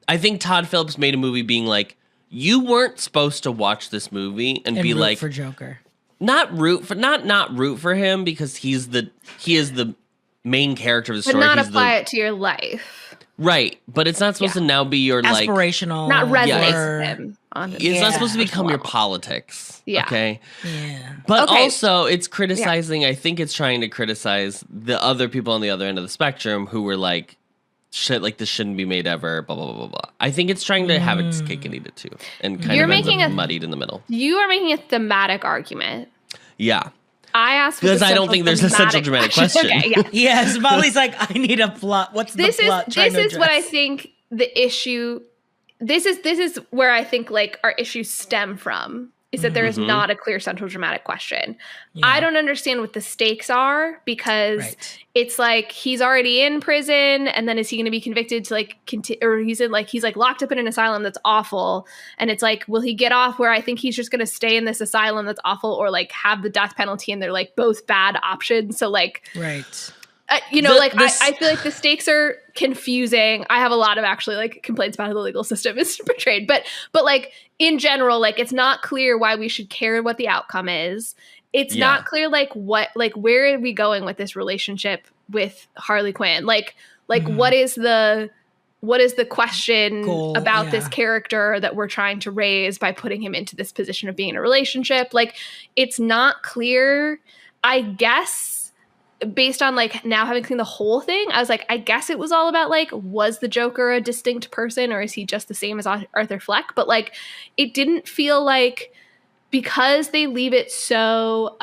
I think Todd Phillips made a movie being like, you weren't supposed to watch this movie and be root like for Joker. Not root for him because he is the main character of the story. But not apply it to your life. Right, but it's not supposed to now be your like aspirational, not resonate with him. It's not supposed to become your politics. Yeah. Okay. Yeah. But also, it's criticizing. I think it's trying to criticize the other people on the other end of the spectrum who were like, "Shit, like this shouldn't be made ever." Blah blah blah blah blah. I think it's trying to have its cake and eat it too, and kind of ends up muddied in the middle. You are making a thematic argument. Yeah. I asked because I don't think there's a central dramatic question. Okay, yeah. Yes, Molly's like, I need a plot. What's the plot? This is what I think the issue. This is where I think like our issues stem from. Is that there is not a clear central dramatic question. Yeah. I don't understand what the stakes are because it's like he's already in prison and then is he going to be convicted to like or he's like locked up in an asylum that's awful and it's like will he get off where I think he's just going to stay in this asylum that's awful or like have the death penalty and they're like both bad options. So like I feel like the stakes are confusing. I have a lot of actually like complaints about how the legal system is portrayed, but like in general, like it's not clear why we should care what the outcome is. It's not clear like where are we going with this relationship with Harley Quinn? Like what is the question about this character that we're trying to raise by putting him into this position of being in a relationship? Like it's not clear. I guess based on like now having seen the whole thing, I was like, I guess it was all about like, was the Joker a distinct person or is he just the same as Arthur Fleck? But like, it didn't feel like because they leave it so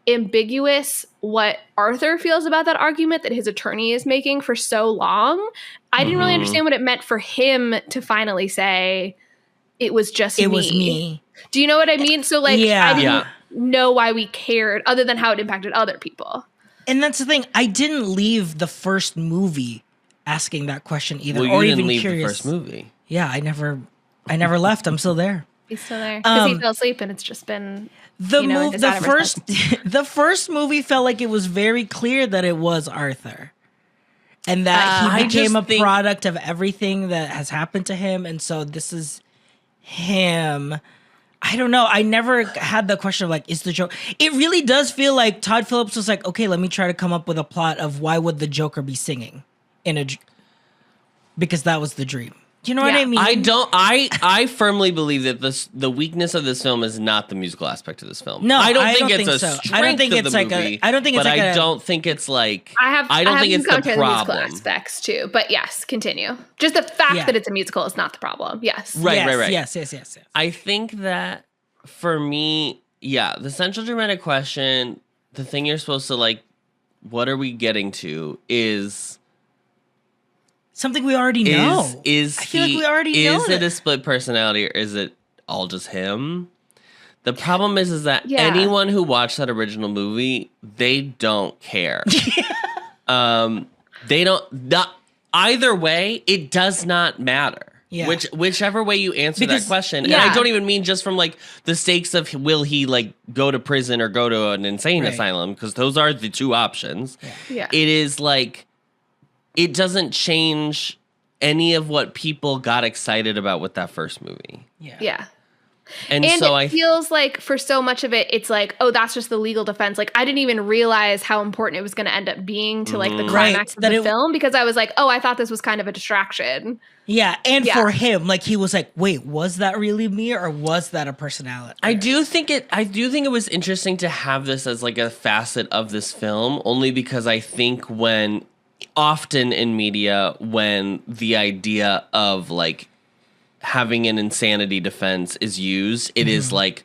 ambiguous what Arthur feels about that argument that his attorney is making for so long. I didn't really understand what it meant for him to finally say it was just me. It was me. Do you know what I mean? So like, I didn't know why we cared other than how it impacted other people. And that's the thing. I didn't leave the first movie asking that question either, well, or you even didn't leave curious. The first movie. Yeah, I never left. I'm still there. He's still there because he fell asleep, and it's just been the first movie felt like it was very clear that it was Arthur, and that he became a product of everything that has happened to him, and so this is him. I don't know. I never had the question of like, is the Joker? It really does feel like Todd Phillips was like, okay, let me try to come up with a plot of why would the Joker be singing because that was the dream. Do you know what I mean? I firmly believe that the weakness of this film is not the musical aspect of this film. No, I don't think it's a so. strength I don't think of it's the like movie, I don't think it's but like I don't think it's like I don't think it's the problem. Musical aspects too, but yes, continue. Just the fact that it's a musical is not the problem. Yes. Right. Yes. I think that for me, the central dramatic question, the thing you're supposed to like, what are we getting to is something we already know. I feel like we already know. Is it a split personality or is it all just him? The problem is that anyone who watched that original movie, they don't care. They don't. Either way, it does not matter. Yeah. Whichever way you answer that question, and I don't even mean just from like the stakes of will he like go to prison or go to an insane asylum, because those are the two options. Yeah. It is like it doesn't change any of what people got excited about with that first movie. Yeah. And so it feels like for so much of it, it's like, oh, that's just the legal defense. Like, I didn't even realize how important it was going to end up being to like the climax of the film, because I was like, oh, I thought this was kind of a distraction. Yeah, and for him, like he was like, wait, was that really me or was that a personality? I do think it was interesting to have this as like a facet of this film, only because I think when often in media, when the idea of like having an insanity defense is used, it is like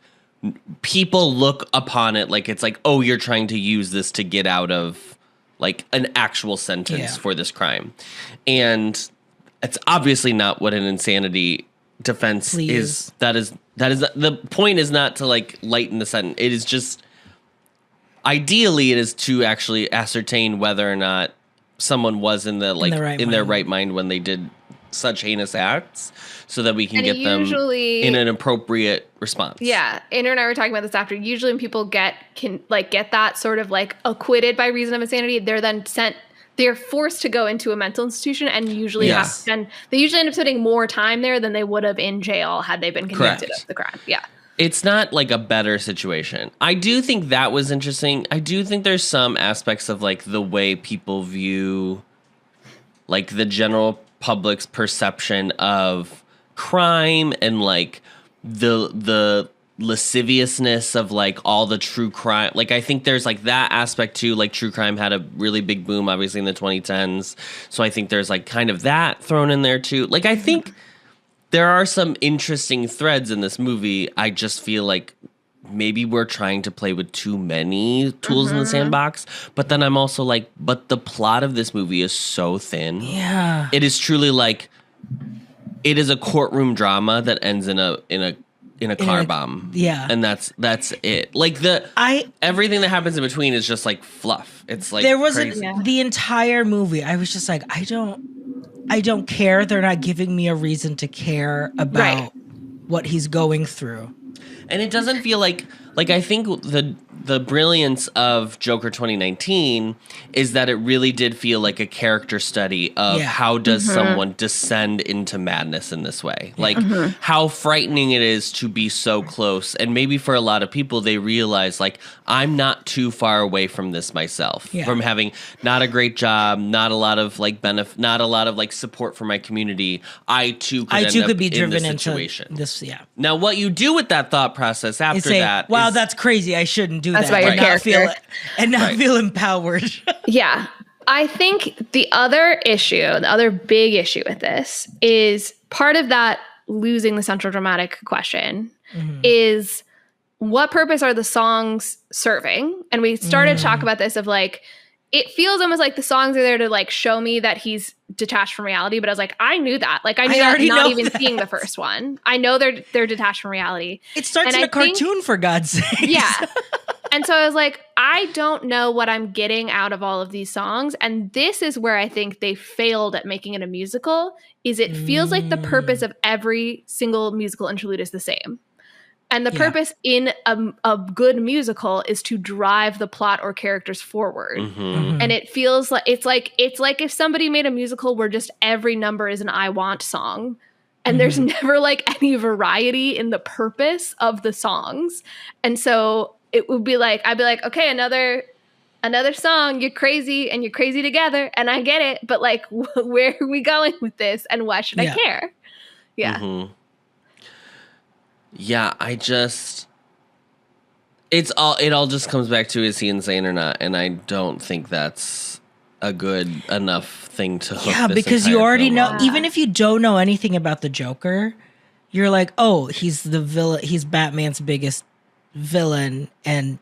people look upon it like it's like, oh, you're trying to use this to get out of like an actual sentence for this crime. And it's obviously not what an insanity defense is. That is the point is not to like lighten the sentence. It is just ideally it is to actually ascertain whether or not someone was in their right mind when they did such heinous acts, so that we can get them in an appropriate response. Yeah, Andrew and I were talking about this after. Usually when people get that sort of like acquitted by reason of insanity, they're forced to go into a mental institution and usually they usually end up spending more time there than they would have in jail had they been convicted of the crime. Yeah. It's not like a better situation. I do think that was interesting. I do think there's some aspects of like the way people view like the general public's perception of crime and like the lasciviousness of like all the true crime. Like I think there's like that aspect too. Like true crime had a really big boom obviously in the 2010s. So I think there's like kind of that thrown in there too. Like I think there are some interesting threads in this movie. I just feel like maybe we're trying to play with too many tools in the sandbox. But then I'm also like, but the plot of this movie is so thin. Yeah. It is truly like, it is a courtroom drama that ends in a car bomb. Yeah. And that's it. Like everything that happens in between is just like fluff. It's like there was the entire movie. I was just like, I don't care. They're not giving me a reason to care about what he's going through. And it doesn't feel like I think the brilliance of Joker 2019 is that it really did feel like a character study of how does someone descend into madness in this way. Like how frightening it is to be so close. And maybe for a lot of people, they realize like, I'm not too far away from this myself, from having not a great job, not a lot of like benefit, not a lot of like support for my community. I too could be driven into situation. This. Now, what you do with that thought process after that? Wow, that's crazy. I shouldn't do that's that. That's about your character. Not feel empowered. Yeah. I think the other big issue with this is part of that losing the central dramatic question is what purpose are the songs serving? And we started to talk about this of like, it feels almost like the songs are there to like show me that he's detached from reality. But I was like, I knew that. Like I knew that not even seeing the first one. I know they're detached from reality. It starts in a cartoon, for God's sake. Yeah. And so I was like, I don't know what I'm getting out of all of these songs. And this is where I think they failed at making it a musical, is it feels like the purpose of every single musical interlude is the same. And the purpose in a good musical is to drive the plot or characters forward. And it feels like it's like if somebody made a musical where just every number is an I Want song. And there's never like any variety in the purpose of the songs. And so it would be like, I'd be like, okay, another another song, you're crazy and you're crazy together, and I get it, but like, where are we going with this, and why should I care? Yeah. Mm-hmm. Yeah, it all just comes back to, is he insane or not? And I don't think that's a good enough thing to hook this because you already know, on. even if you don't know anything about the Joker, you're like, oh, he's the villain, he's Batman's biggest villain, and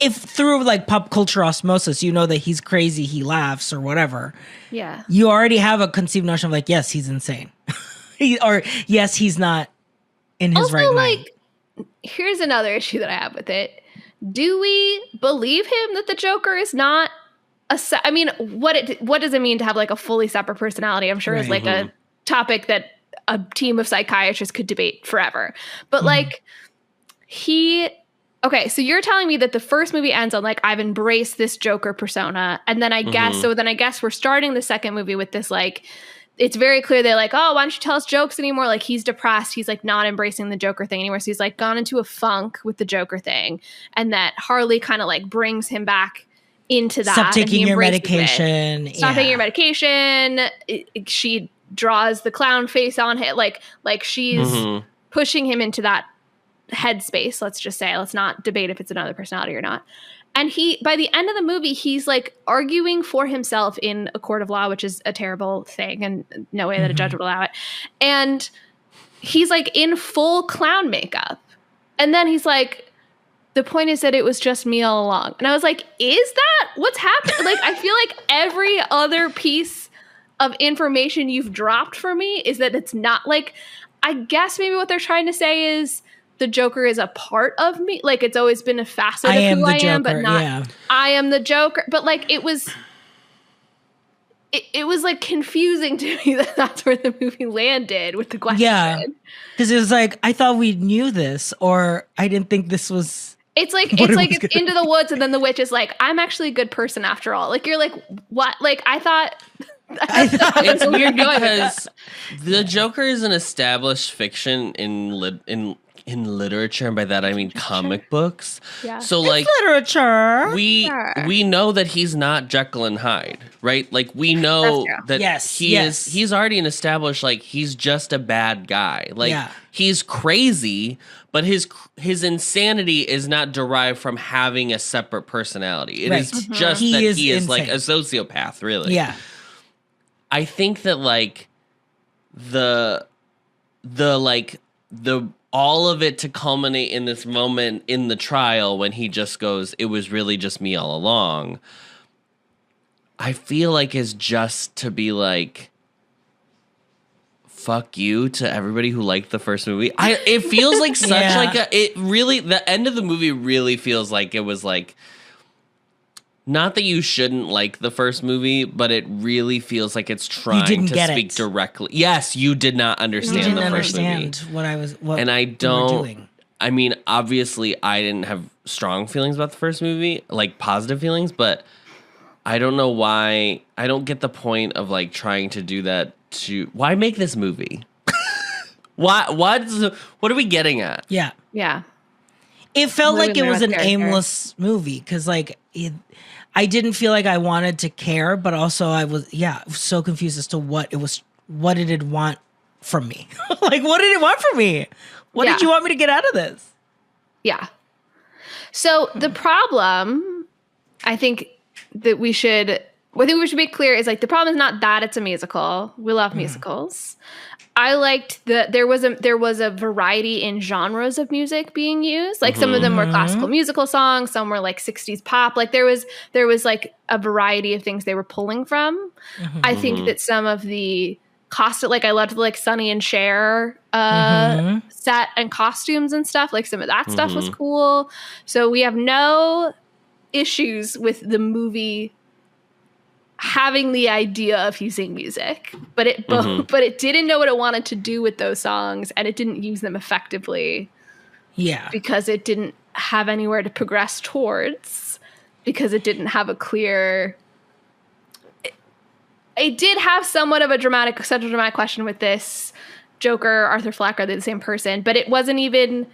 if through like pop culture osmosis, you know that he's crazy, he laughs or whatever. Yeah. You already have a conceived notion of like, yes, he's insane. Or yes, he's not in his also, right mind. Like, here's another issue that I have with it. Do we believe him that the Joker is not I mean, what does it mean to have like a fully separate personality? I'm sure is like a topic that a team of psychiatrists could debate forever. But like okay, so you're telling me that the first movie ends on like, I've embraced this Joker persona. And then I guess we're starting the second movie with this, like, it's very clear they're like, oh, why don't you tell us jokes anymore? Like, he's depressed. He's like not embracing the Joker thing anymore. So he's like gone into a funk with the Joker thing. And that Harley kind of like brings him back into that. Stop taking your medication. Stop taking your medication. She draws the clown face on him. Like she's pushing him into that headspace, let's just say. Let's not debate if it's another personality or not. And by the end of the movie, he's like arguing for himself in a court of law, which is a terrible thing and no way that a judge would allow it. And he's like in full clown makeup. And then he's like, the point is that it was just me all along. And I was like, is that what's happening? Like, I feel like every other piece of information you've dropped for me is that it's not like, I guess maybe what they're trying to say is, the Joker is a part of me. Like, it's always been a facet of who I am, but not I am the Joker. But like, it was like confusing to me that that's where the movie landed with the question. Yeah, because it was like, I thought we knew this, or I didn't think this was. It's like it's into the woods, and then the witch is like, I'm actually a good person after all. Like, you're like, what? Like, I thought it's weird because the Joker is an established fiction in literature, and by that I mean comic books. Yeah. So like, it's literature. We know that he's not Jekyll and Hyde, right? Like, we know that he's already an established, like, he's just a bad guy. Like, he's crazy, but his insanity is not derived from having a separate personality. It is just that he is like a sociopath, really. Yeah. I think that like the all of it to culminate in this moment in the trial when he just goes, it was really just me all along, I feel like is just to be like, fuck you to everybody who liked the first movie. It feels like such like the end of the movie really feels like it was like, not that you shouldn't like the first movie, but it really feels like it's trying to speak directly. Yes, you did not understand the first movie. And I don't. I mean, obviously, I didn't have strong feelings about the first movie, like positive feelings, but I don't know why. I don't get the point of like trying to do that. Why make this movie? What are we getting at? Yeah. Yeah. It felt like it was an aimless movie because like I didn't feel like I wanted to care, but also I was so confused as to what did it want from me? Like, what did it want from me? What did you want me to get out of this? Yeah. So the problem, I think we should make clear is like, the problem is not that it's a musical. We love musicals. I liked there was a variety in genres of music being used. Like, some of them were classical musical songs, some were like 60s pop. Like, there was like a variety of things they were pulling from. I think that some of the like, I loved the like Sonny and Cher set and costumes and stuff. Like, some of that stuff was cool. So we have no issues with the movie having the idea of using music, but it didn't know what it wanted to do with those songs, and it didn't use them effectively. Yeah, because it didn't have anywhere to progress towards, because it didn't have a clear. It did have somewhat of a central dramatic question with this Joker, Arthur Fleck, are they the same person? But it wasn't even.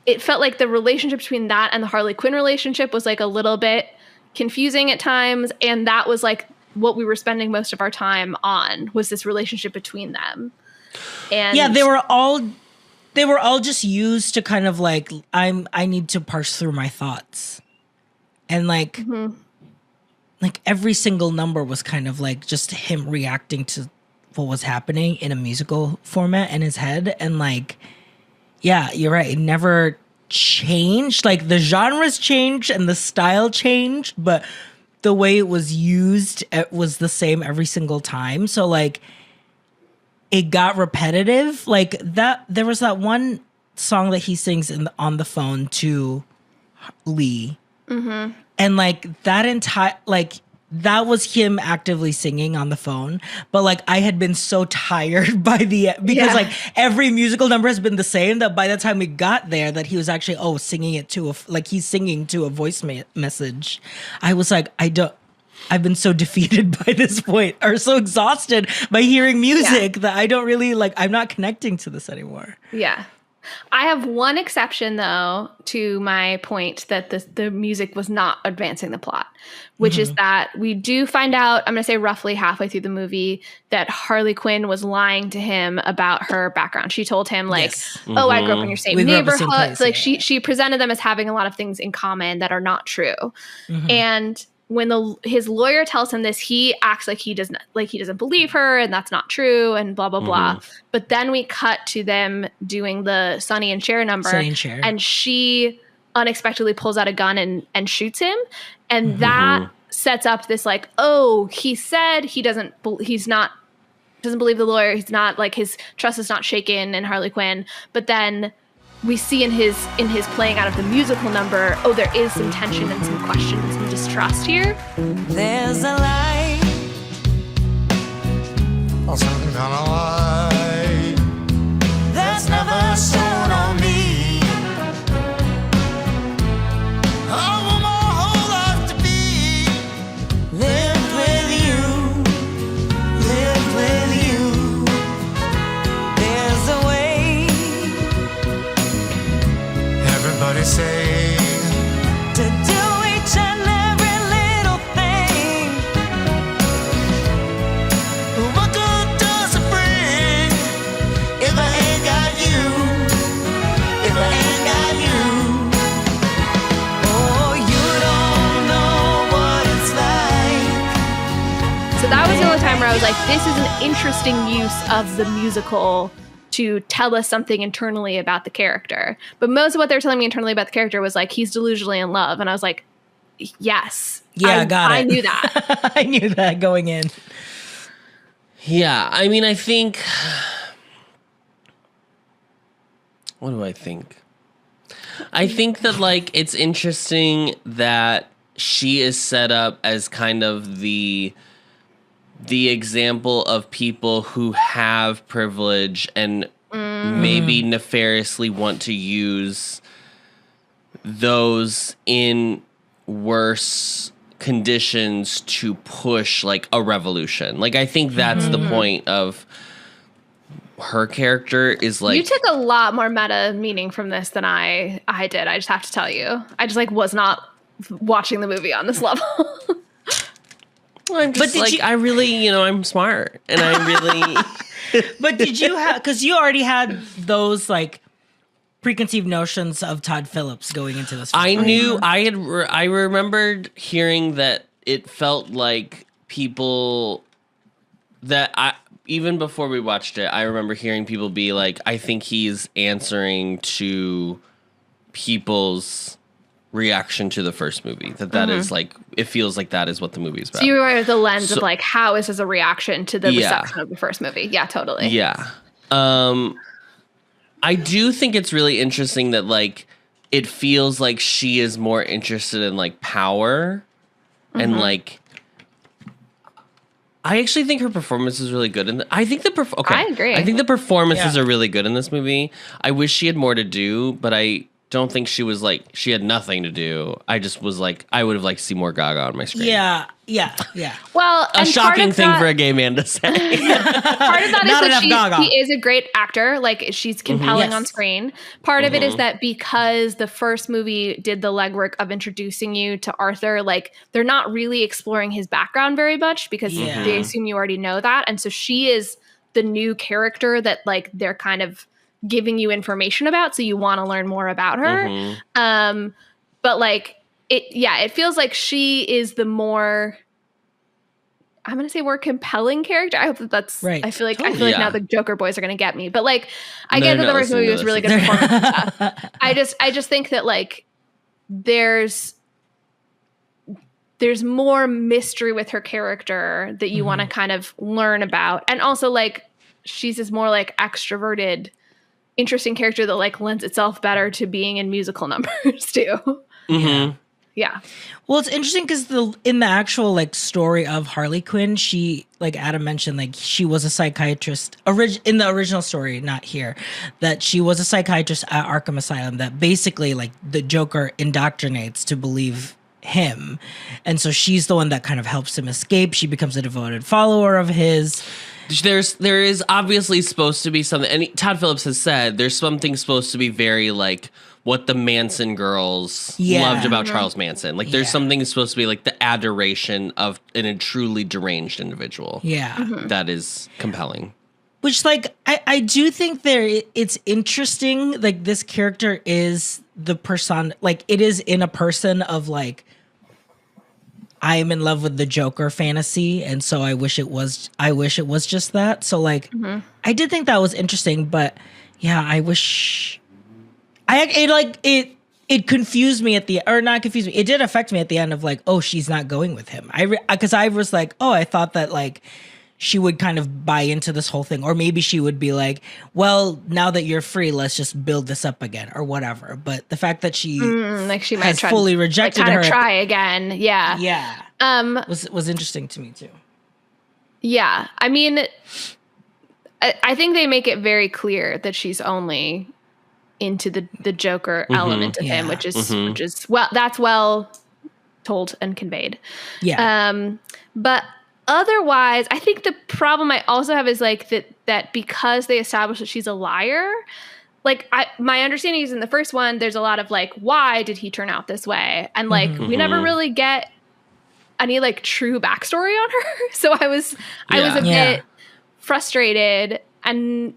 It felt like the relationship between that and the Harley Quinn relationship was like a little bit confusing at times, and that was like what we were spending most of our time on, was this relationship between them. And yeah, they were all just used to kind of like, I need to parse through my thoughts. And like like every single number was kind of like just him reacting to what was happening in a musical format in his head. And like, yeah, you're right. It never changed. Like the genres changed and the style changed, but the way it was used, it was the same every single time. So like it got repetitive. Like that, there was that one song that he sings on the phone to Lee. And like that entire, like that was him actively singing on the phone. But like I had been so tired by because like every musical number has been the same, that by the time we got there, that he was actually, singing it to he's singing to a voice message. I was like, I've been so defeated by this point, or so exhausted by hearing music that I don't really like, I'm not connecting to this anymore. Yeah. I have one exception, though, to my point that the music was not advancing the plot, which is that we do find out, I'm going to say roughly halfway through the movie, that Harley Quinn was lying to him about her background. She told him, like, I grew up in your same neighborhood. Like, she presented them as having a lot of things in common that are not true. And when his lawyer tells him this, he acts like he doesn't believe her, and that's not true, and blah blah blah. But then we cut to them doing the Sonny and Cher number, and she unexpectedly pulls out a gun and shoots him, and that sets up this like, he said he doesn't believe the lawyer. He's not, like, his trust is not shaken in Harley Quinn. But then we see in his playing out of the musical number, there is some tension and some question and some distrust here. There's a light, some kind of light that's never shone on me. I want my whole life to be lived with you, lived with you. There's a way, everybody say, to do each and every little thing. What good does it bring if I ain't got you? If I ain't got you, you don't know what it's like. So that was the only time where I was like, this is an interesting use of the musical to tell us something internally about the character. But most of what they're telling me internally about the character was like, he's delusionally in love. And I was like, yes. Yeah, got it. I knew that. I knew that going in. Yeah, I mean, I think... What do I think? I think that, like, it's interesting that she is set up as kind of the example of people who have privilege and maybe nefariously want to use those in worse conditions to push, like, a revolution. Like, I think that's the point of her character, is like... You took a lot more meta meaning from this than I did. I just have to tell you. I just, like, was not watching the movie on this level. I'm just I really, I'm smart, and I really... But did you have, because you already had those, like, preconceived notions of Todd Phillips going into this film. I remembered hearing that it felt like people that even before we watched it, I remember hearing people be like, I think he's answering to people's reaction to the first movie. That is like, it feels like that is what the movie is about. So you were the lens of like, how is this a reaction to the reception of the first movie? Yeah, totally. Yeah. I do think it's really interesting that, like, it feels like she is more interested in, like, power and, like, I actually think her performance is really good. I think I agree. I think the performances are really good in this movie. I wish she had more to do, but I don't think she was like, she had nothing to do. I just was like, I would have liked to see more Gaga on my screen. Yeah. Well, a shocking thing for a gay man to say. Part of that is that she is a great actor. Like, she's compelling on screen. Part of it is that because the first movie did the legwork of introducing you to Arthur, like, they're not really exploring his background very much because they assume you already know that. And so she is the new character that, like, they're kind of giving you information about, so you want to learn more about her. But like it feels like she is the more, I'm gonna say, more compelling character. I hope that's right. I feel like now the Joker boys are gonna get me, but like I get that the first movie was really good performance and stuff. I just think that like there's more mystery with her character that you want to kind of learn about, and also like she's this more like extroverted, interesting character that like lends itself better to being in musical numbers too. Yeah. Well, it's interesting because in the actual like story of Harley Quinn, she, like Adam mentioned, like she was a psychiatrist in the original story, not here, that she was a psychiatrist at Arkham Asylum that basically like the Joker indoctrinates to believe him. And so she's the one that kind of helps him escape. She becomes a devoted follower of his. There is obviously supposed to be something, and Todd Phillips has said there's something supposed to be very like what the Manson girls loved about Charles Manson. Like there's something supposed to be like the adoration of a truly deranged individual. Yeah. That is compelling. Which like I do think it's interesting. Like this character is the person, like it is in a person of like, I am in love with the Joker fantasy, and so I wish it was just that. So like I did think that was interesting, but yeah, I wish it confused me not confused me. It did affect me at the end of like, oh, she's not going with him. Because I was like, oh, I thought that like she would kind of buy into this whole thing, or maybe she would be like, well, now that you're free, let's just build this up again or whatever. But the fact that she might fully rejected her, try again, was interesting to me too. Yeah, I mean, I think they make it very clear that she's only into the Joker element of him, which is well, that's well told and conveyed. Yeah, but. Otherwise, I think the problem I also have is like that because they established that she's a liar, like my understanding is in the first one, there's a lot of like, why did he turn out this way? And like, we never really get any like true backstory on her. So I was a bit frustrated, and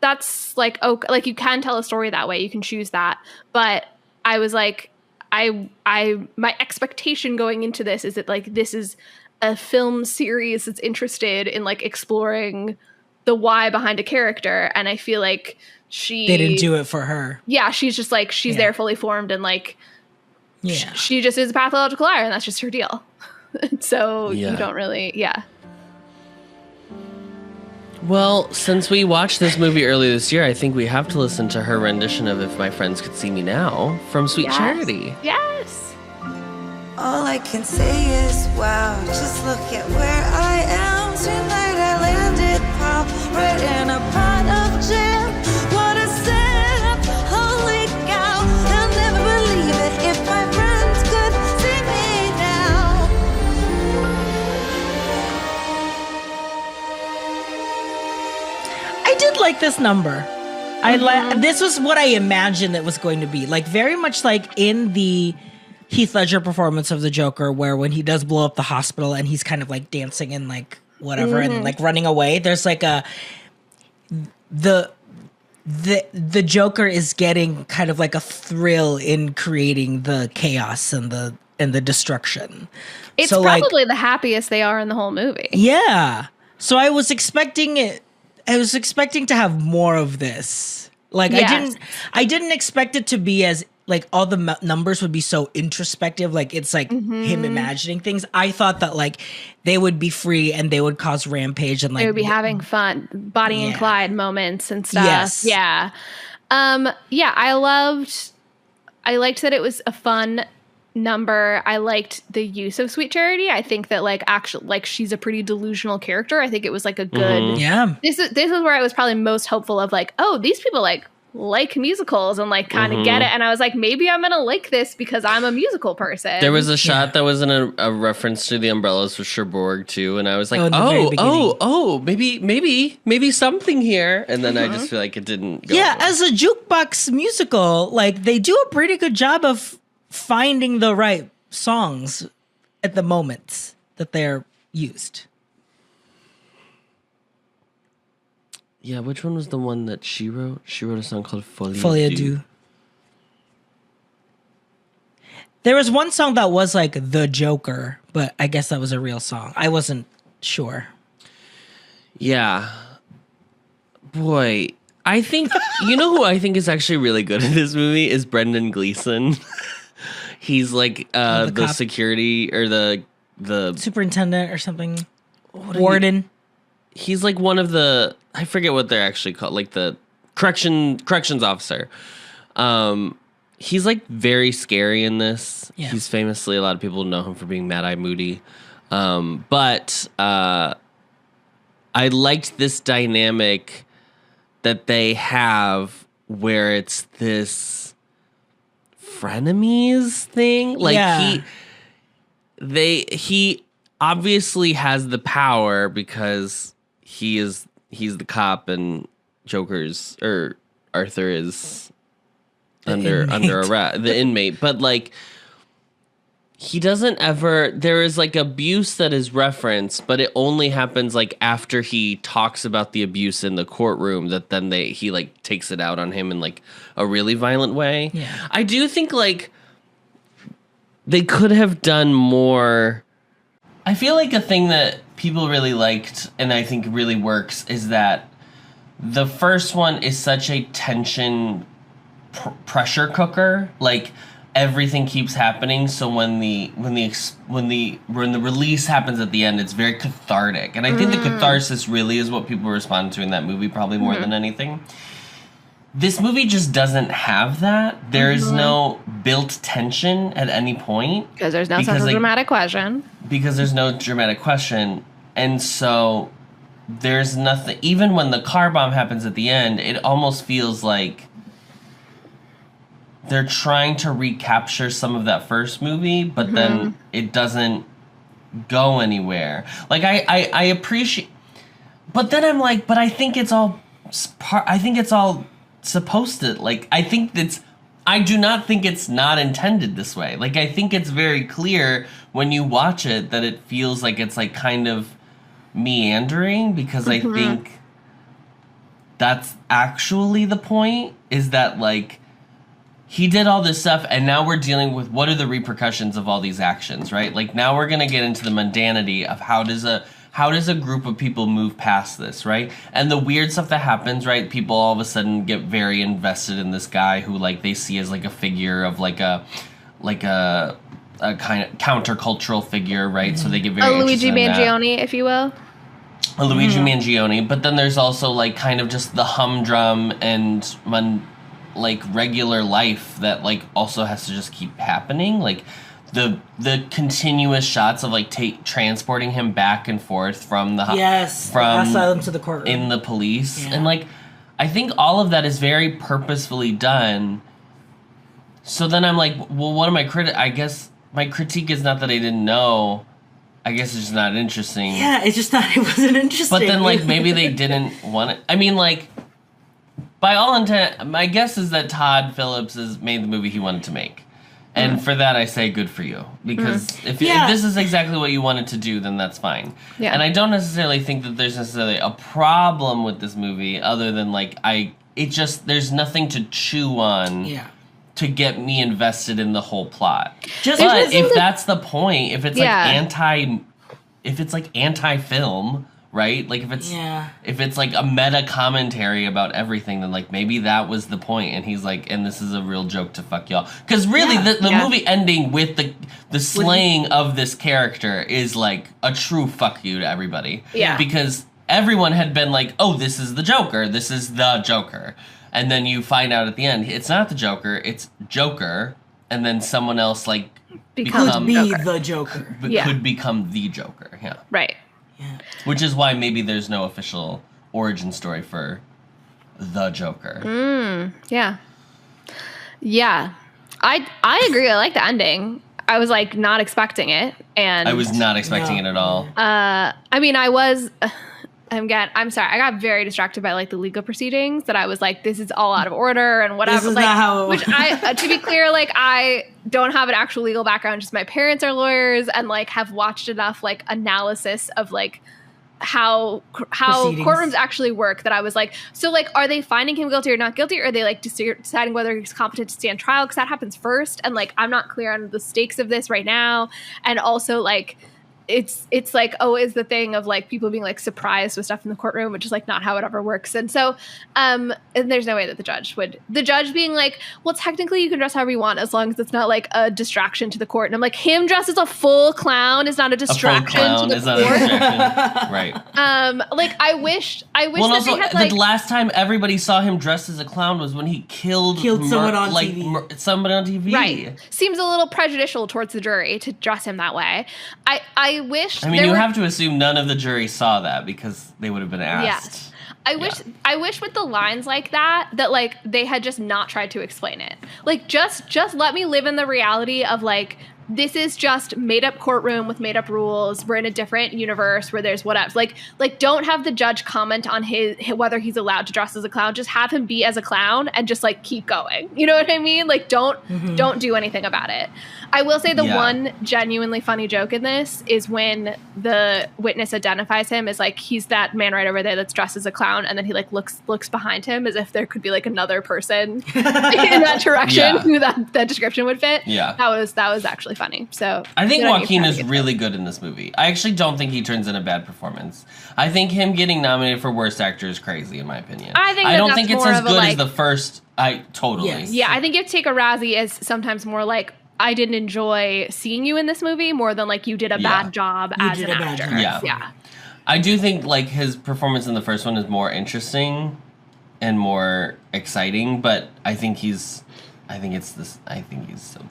that's like, okay, like you can tell a story that way, you can choose that. But I was like, my expectation going into this is that like, this is a film series that's interested in like exploring the why behind a character, and I feel like they didn't do it for her. Yeah, she's just like she's there fully formed, and like she just is a pathological liar, and that's just her deal. So you don't really Well, since we watched this movie earlier this year, I think we have to listen to her rendition of "If My Friends Could See Me Now" from Sweet Charity. Yes. All I can say is, wow, just look at where I am. Tonight I landed, pop, right in a pot of jam. What a setup, holy cow. I'll never believe it if my friends could see me now. I did like this number. This was what I imagined it was going to be. Like very much like in the Heath Ledger performance of the Joker, where when he does blow up the hospital and he's kind of like dancing and like whatever and like running away, there's like the Joker is getting kind of like a thrill in creating the chaos and the destruction. It's so probably like, the happiest they are in the whole movie. Yeah. So I was expecting to have more of this. Like I didn't expect it to be as like all the numbers would be so introspective, like it's like him imagining things. I thought that like they would be free and they would cause rampage and like they would be having fun, Bonnie and Clyde moments and stuff. Yes. Yeah. I liked that it was a fun number. I liked the use of Sweet Charity. I think that like actually like she's a pretty delusional character. I think it was like a good This is where I was probably most hopeful of like, oh, these people like like musicals and like kind of get it. And I was like, maybe I'm gonna like this because I'm a musical person. There was a shot that was in a reference to the umbrellas with Cherbourg too, and I was like, maybe something here. And then I just feel like it didn't go. Yeah, as a jukebox musical, like they do a pretty good job of finding the right songs at the moments that they're used. Yeah, which one was the one that she wrote? She wrote a song called Folie. Deux. There was one song that was like The Joker, but I guess that was a real song. I wasn't sure. Yeah. Boy, I think, you know who I think is actually really good in this movie is Brendan Gleeson. He's like the security or the superintendent or something. Warden. He's like one of the, I forget what they're actually called, like the corrections officer. He's like very scary in this. Yeah. He's famously, a lot of people know him for being Mad Eye Moody. But I liked this dynamic that they have where it's this frenemies thing. Like he obviously has the power because he's the cop and Arthur is under arrest, the inmate. But like he doesn't ever, there is like abuse that is referenced, but it only happens like after he talks about the abuse in the courtroom, that then he like takes it out on him in like a really violent way. Yeah. I do think like they could have done more. I feel like a thing that people really liked and I think really works is that the first one is such a tension pressure cooker. Like everything keeps happening, so when the release happens at the end, it's very cathartic. And I think the catharsis really is what people respond to in that movie, probably more than anything. This movie just doesn't have that. There is no built tension at any point. Because there's no such dramatic question. Because there's no dramatic question. And so there's nothing. Even when the car bomb happens at the end, it almost feels like they're trying to recapture some of that first movie, but then it doesn't go anywhere. Like, I appreciate... But then I'm like, but I think it's all... I think it's all supposed to... Like, I do not think it's not intended this way. Like, I think it's very clear when you watch it that it feels like it's, like, kind of meandering, because I think that's actually the point, is that, like, he did all this stuff, and now we're dealing with what are the repercussions of all these actions, right? Like, now we're gonna get into the mundanity of how does a group of people move past this, right? And the weird stuff that happens, right? People all of a sudden get very invested in this guy who, like, they see as like a figure of like a kind of countercultural figure, right? So they get very Luigi Mangione, if you will. A Luigi Mangione, but then there's also like kind of just the humdrum and like regular life that like also has to just keep happening, like the continuous shots of like transporting him back and forth from the from asylum to the courtroom in the police, and like I think all of that is very purposefully done. So then I'm like, well, what am I guess my critique is not that I didn't know. I guess it's just not interesting. Yeah, it's just not. It wasn't interesting. But then like maybe they didn't want it. I mean, like, by all intent, my guess is that Todd Phillips has made the movie he wanted to make. And for that, I say good for you. Because if this is exactly what you wanted to do, then that's fine. Yeah. And I don't necessarily think that there's necessarily a problem with this movie, other than, like, there's nothing to chew on to get me invested in the whole plot. But if that's the point, if it's, like, anti-film... Right? Like, if it's like a meta commentary about everything, then like maybe that was the point, and he's like, and this is a real joke to fuck y'all. Because really, the movie ending with the slaying of this character is like a true fuck you to everybody. Yeah. Because everyone had been like, oh, this is the Joker. This is the Joker. And then you find out at the end, it's not the Joker, it's Joker. And then someone else like the Joker. Could become the Joker. Yeah. Right. Yeah. Which is why maybe there's no official origin story for the Joker. Yeah. I agree. I like the ending. I was like not expecting it, and I was not expecting it at all. I mean, I'm sorry. I got very distracted by like the legal proceedings that I was like, this is all out of order and whatever. This is like, not how it which to be clear, like I don't have an actual legal background. Just my parents are lawyers and like have watched enough like analysis of like how courtrooms actually work that I was like, so like, are they finding him guilty or not guilty? Or are they like deciding whether he's competent to stand trial? Because that happens first. And like, I'm not clear on the stakes of this right now. And also like, it's like always the thing of like people being like surprised with stuff in the courtroom, which is like not how it ever works. And so and there's no way that the judge being like, well, technically you can dress however you want as long as it's not like a distraction to the court. And I'm like, him dressed as a full clown is not a distraction to the court. Right. Like I wish well, that also, they had like the last time everybody saw him dressed as a clown was when he killed someone on TV. Somebody on TV. Right. Seems a little prejudicial towards the jury to dress him that way. I wish. I mean, you have to assume none of the jury saw that because they would have been asked. Yeah. I wish with the lines like that like they had just not tried to explain it. Like just let me live in the reality of like, this is just made up courtroom with made up rules. We're in a different universe where there's whatever. Like don't have the judge comment on his whether he's allowed to dress as a clown. Just have him be as a clown and just like keep going. You know what I mean? Like don't do anything about it. I will say the one genuinely funny joke in this is when the witness identifies him as like, he's that man right over there that's dressed as a clown, and then he like looks behind him as if there could be like another person in that direction who that description would fit. Yeah. That was actually funny. So I think Joaquin is really good in this movie. I actually don't think he turns in a bad performance. I think him getting nominated for worst actor is crazy in my opinion. I don't think it's as good as the first. Totally. Yes. Yeah, I think you have to take a Razzie as sometimes more like, I didn't enjoy seeing you in this movie more than like you did a bad job as an actor. Yeah. I do think like his performance in the first one is more interesting and more exciting, but I think he's so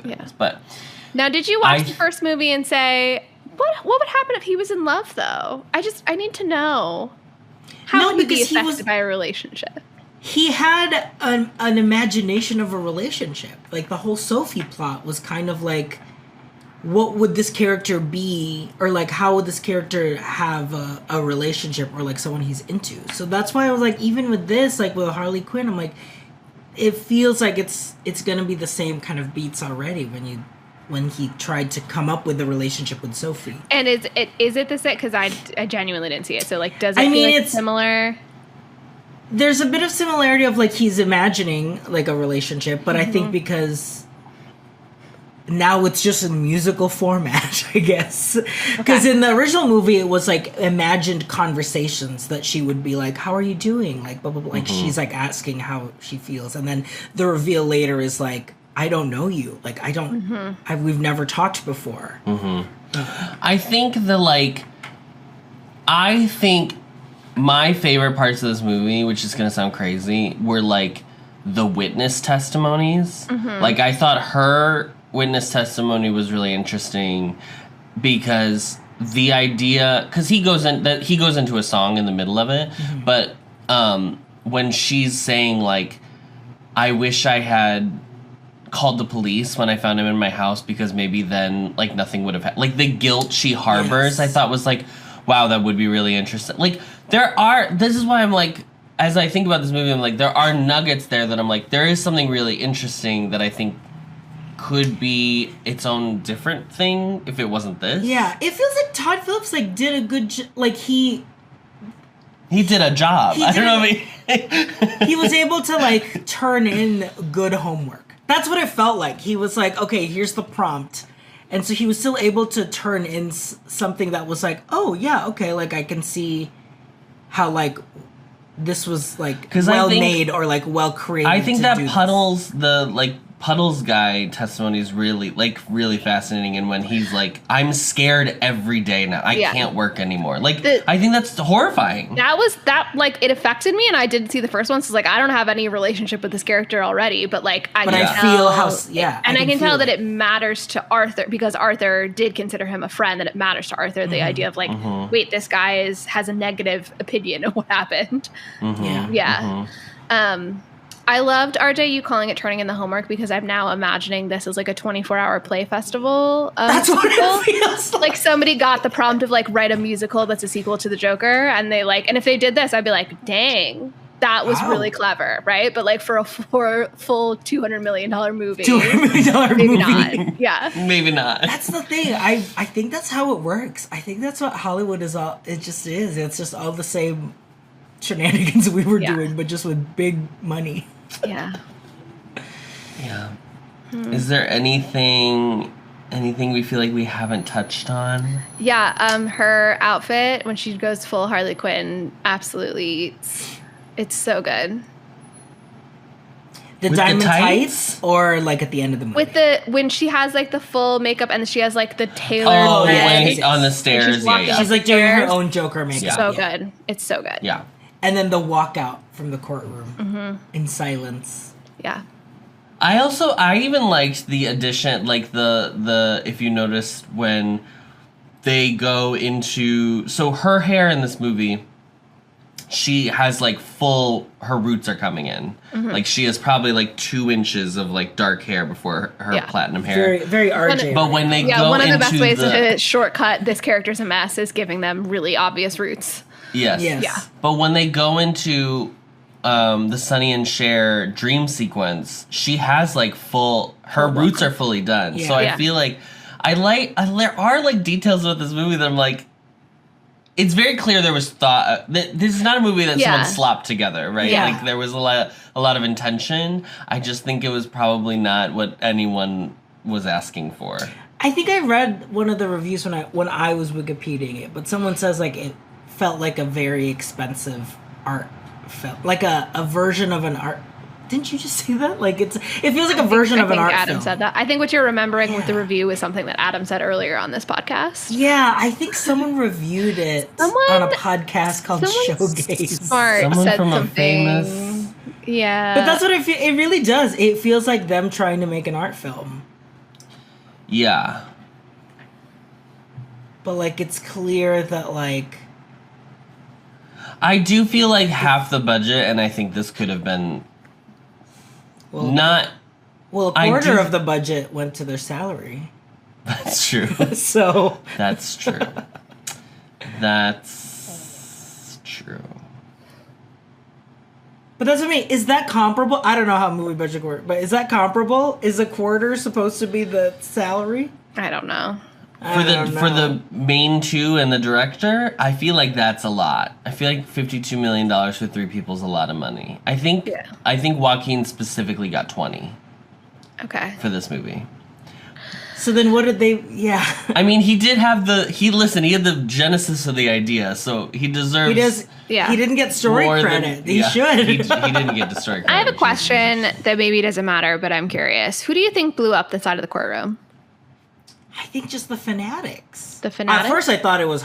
good at this. But now, did you watch the first movie and say, what would happen if he was in love though? I need to know. How would he be affected by a relationship? He had an imagination of a relationship. Like the whole Sophie plot was kind of like, what would this character be? Or like, how would this character have a relationship or like someone he's into? So that's why I was like, even with this, like with Harley Quinn, I'm like, it feels like it's going to be the same kind of beats already when he tried to come up with a relationship with Sophie. And is it the same? Because I genuinely didn't see it. So like, does it feel like it's similar? There's a bit of similarity of like he's imagining like a relationship, but I think because now it's just in musical format, I guess. Because in the original movie, it was like imagined conversations that she would be like, "How are you doing?" Like blah blah blah. Like she's like asking how she feels, and then the reveal later is like, "I don't know you. Like I don't. We've never talked before." I think my favorite parts of this movie, which is going to sound crazy, were like the witness testimonies. Like I thought her witness testimony was really interesting because the idea, because he goes into a song in the middle of it, but when she's saying like, I wish I had called the police when I found him in my house because maybe then like nothing would have happened. Like the guilt she harbors, I thought was like, wow, that would be really interesting. Like this is why I'm like, as I think about this movie, I'm like, there are nuggets there that I'm like, there is something really interesting that I think could be its own different thing if it wasn't this. Yeah, it feels like Todd Phillips like did a good like he did a job. I don't know if he was able to like turn in good homework. That's what it felt like. He was like, okay, here's the prompt. And so he was still able to turn in something that was like, oh, yeah, okay, like I can see how like this was like well made or like well created. I think that Puddles guy testimony is really fascinating, and when he's like, I'm scared every day now, I can't work anymore, like I think that's horrifying. That like it affected me, and I didn't see the first one, so like I don't have any relationship with this character already, but like I can tell that it matters to Arthur, because Arthur did consider him a friend, that it matters to Arthur the idea of like, wait, this guy has a negative opinion of what happened. I loved, RJ, you calling it turning in the homework because I'm now imagining this as like a 24-hour play festival. That's what it feels like somebody got the prompt of like write a musical that's a sequel to The Joker, and they like, and if they did this, I'd be like, dang, that was really clever, right? But like for a full $200 million movie, maybe not. Yeah, maybe not. That's the thing. I think that's how it works. I think that's what Hollywood is all. It just is. It's just all the same shenanigans we were doing, but just with big money. Yeah. Yeah. Is there anything we feel like we haven't touched on? Yeah. Her outfit when she goes full Harley Quinn, absolutely. It's so good. The with diamond the tights, or like at the end of the movie? When she has like the full makeup and she has like the tailored on the stairs. She's like doing her own Joker makeup. So good. It's so good. Yeah. And then the walkout from the courtroom in silence. Yeah. I even liked the addition, like the if you noticed when they go into, so her hair in this movie, she has like her roots are coming in. Like she has probably like 2 inches of like dark hair before her platinum hair. Very, very RJ. But when they go one of the into best ways to shortcut this character's a mess is giving them really obvious roots. Yes. Yeah. But when they go into the Sonny and Cher dream sequence, she has like her roots are fully done. Yeah. So I feel like there are like details about this movie that I'm like, it's very clear there was thought. This is not a movie that someone slopped together, right? Yeah. Like there was a lot of intention. I just think it was probably not what anyone was asking for. I think I read one of the reviews when I was Wikipediaing it, but someone says like it felt like a very expensive art film, like a version of an art. Didn't you just say that? Like it feels like a version of an art film. Adam said that. I think what you're remembering with the review is something that Adam said earlier on this podcast. Yeah, I think someone reviewed it on a podcast called SHOWGAYS. Someone said from something. A famous. Yeah, but that's what it really does. It feels like them trying to make an art film. Yeah. But like it's clear that like. I do feel like half the budget, and I think this could have been. Well, a quarter of the budget went to their salary. That's true. So. That's true. That's true. But that's what I mean. Is that comparable? I don't know how movie budget works, but is that comparable? Is a quarter supposed to be the salary? I don't know. For the main 2 and the director, I feel like that's a lot. I feel like $52 million for 3 people is a lot of money. I think Joaquin specifically got 20. Okay. For this movie. So then what did they? Yeah. I mean, he did have he had the genesis of the idea, so he deserves. He does. Yeah. He didn't get story credit. He should. He didn't get the story credit. I have a question that maybe doesn't matter, but I'm curious. Who do you think blew up the side of the courtroom? I think just the fanatics. The fanatics? At first I thought it was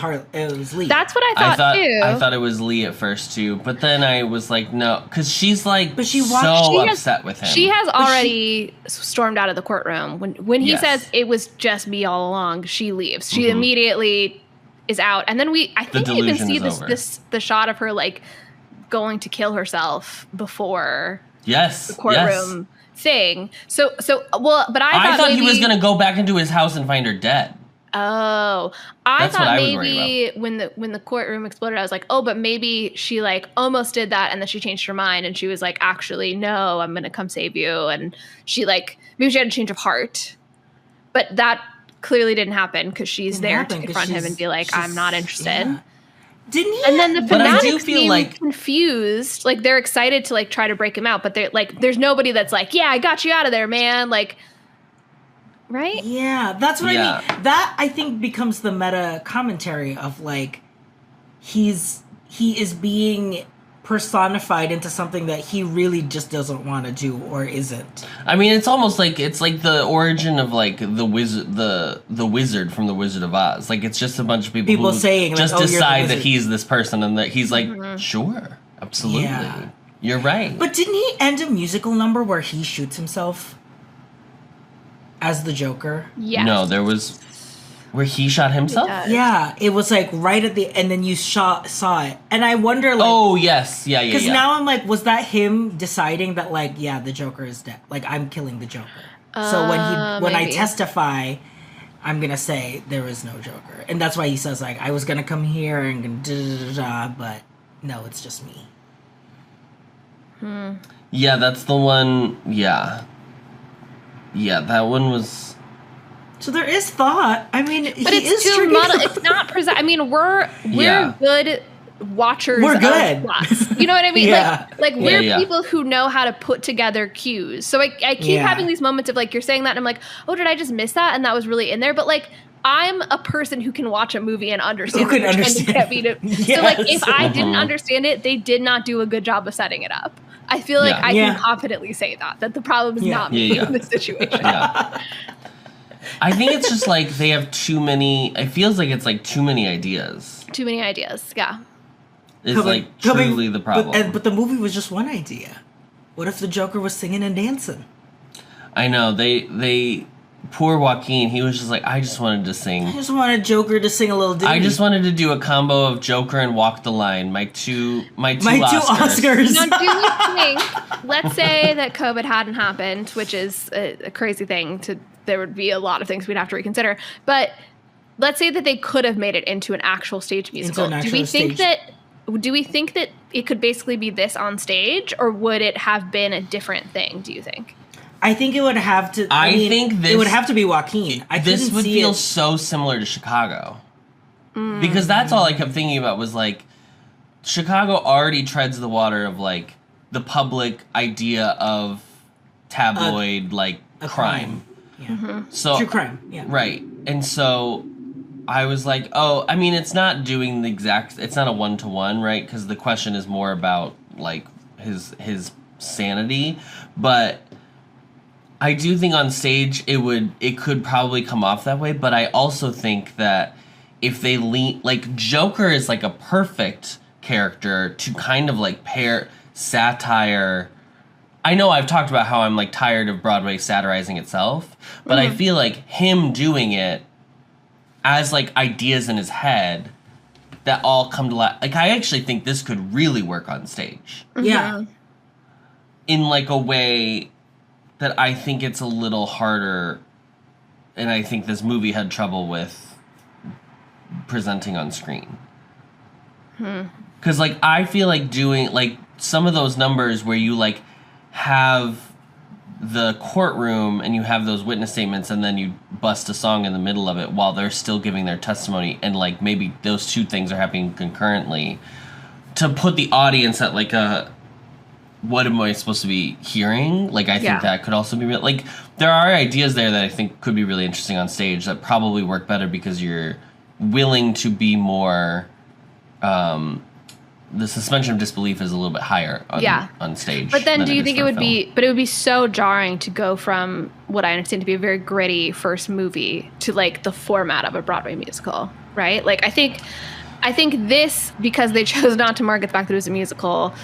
Lee. That's what I thought too. I thought it was Lee at first too, but then I was like, no, because she's like upset with him. She has already stormed out of the courtroom. When he says it was just me all along, she leaves. She immediately is out. And then I think we even see the shot of her like going to kill herself before the courtroom thing. So but I thought he was going to go back into his house and find her dead. Oh, I thought maybe when the courtroom exploded, I was like, oh, but maybe she like almost did that, and then she changed her mind, and she was like, actually, no, I'm gonna come save you, and she like maybe she had a change of heart, but that clearly didn't happen because she's there to confront him and be like, I'm not interested. Yeah. Didn't he? And then the fanatics seem like confused, like they're excited to like try to break him out, but they're like, there's nobody that's like, yeah, I got you out of there, man, like. Right? Yeah, that's what I mean. That I think becomes the meta commentary of like he is being personified into something that he really just doesn't want to do or isn't. I mean, it's almost like it's like the origin of like the wizard from the Wizard of Oz. Like it's just a bunch of people who saying just like, decide that he's this person and that he's like, sure, absolutely, you're right. But didn't he end a musical number where he shoots himself? As the Joker? Yes. No, there was... Where he shot himself? Yeah, it was like right at the, and then you saw it, and I wonder like. Oh yes, yeah. Because now I'm like, was that him deciding that like, yeah, the Joker is dead? Like I'm killing the Joker. So when I testify, I'm gonna say there is no Joker, and that's why he says like I was gonna come here and but no, it's just me. Yeah, that's the one. Yeah, that one was. So there is thought. I mean, but it's too muddled. It's not present. I mean, we're good watchers. We're good. Of plots. You know what I mean? Yeah. Like we're people who know how to put together cues. So I keep having these moments of like you're saying that, and I'm like, oh, did I just miss that? And that was really in there. But like, I'm a person who can watch a movie and understand. Who can understand? So like, if I didn't understand it, they did not do a good job of setting it up. I feel like I can confidently say that the problem is not me in this situation. Yeah. I think it's just like they have too many. It feels like it's like too many ideas. Too many ideas, yeah. It's like truly the problem. But the movie was just one idea. What if the Joker was singing and dancing? I know they poor Joaquin. He was just like, I just wanted to sing. I just wanted Joker to sing a little ditty. I just wanted to do a combo of Joker and Walk the Line. My two Oscars. Now, do you think? Let's say that COVID hadn't happened, which is a crazy thing to. There would be a lot of things we'd have to reconsider. But let's say that they could have made it into an actual stage musical. Do we think that it could basically be this on stage, or would it have been a different thing, do you think? I think it would have to it would have to be Joaquin. This would feel so similar to Chicago. Because that's all I kept thinking about was like Chicago already treads the water of like the public idea of tabloid like crime. Yeah. Mm-hmm. So true crime, yeah. Right. And so I was like, oh, I mean, it's not doing the exact, it's not a 1-to-1, right? Because the question is more about like his sanity. But I do think on stage it could probably come off that way. But I also think that if they like Joker is like a perfect character to kind of like pair satire. I know I've talked about how I'm like tired of Broadway satirizing itself, but I feel like him doing it as like ideas in his head that all come to life. Like I actually think this could really work on stage. Yeah. In like a way that I think it's a little harder, and I think this movie had trouble with presenting on screen. Because like I feel like doing like some of those numbers where you like have the courtroom and you have those witness statements and then you bust a song in the middle of it while they're still giving their testimony, and like maybe those two things are happening concurrently to put the audience at like a what am I supposed to be hearing? Like I think that could also be real. Like there are ideas there that I think could be really interesting on stage that probably work better because you're willing to be more the suspension of disbelief is a little bit higher on stage. But then do you think it would be so jarring to go from what I understand to be a very gritty first movie to like the format of a Broadway musical, right? Like I think this, because they chose not to market the fact that it was a musical,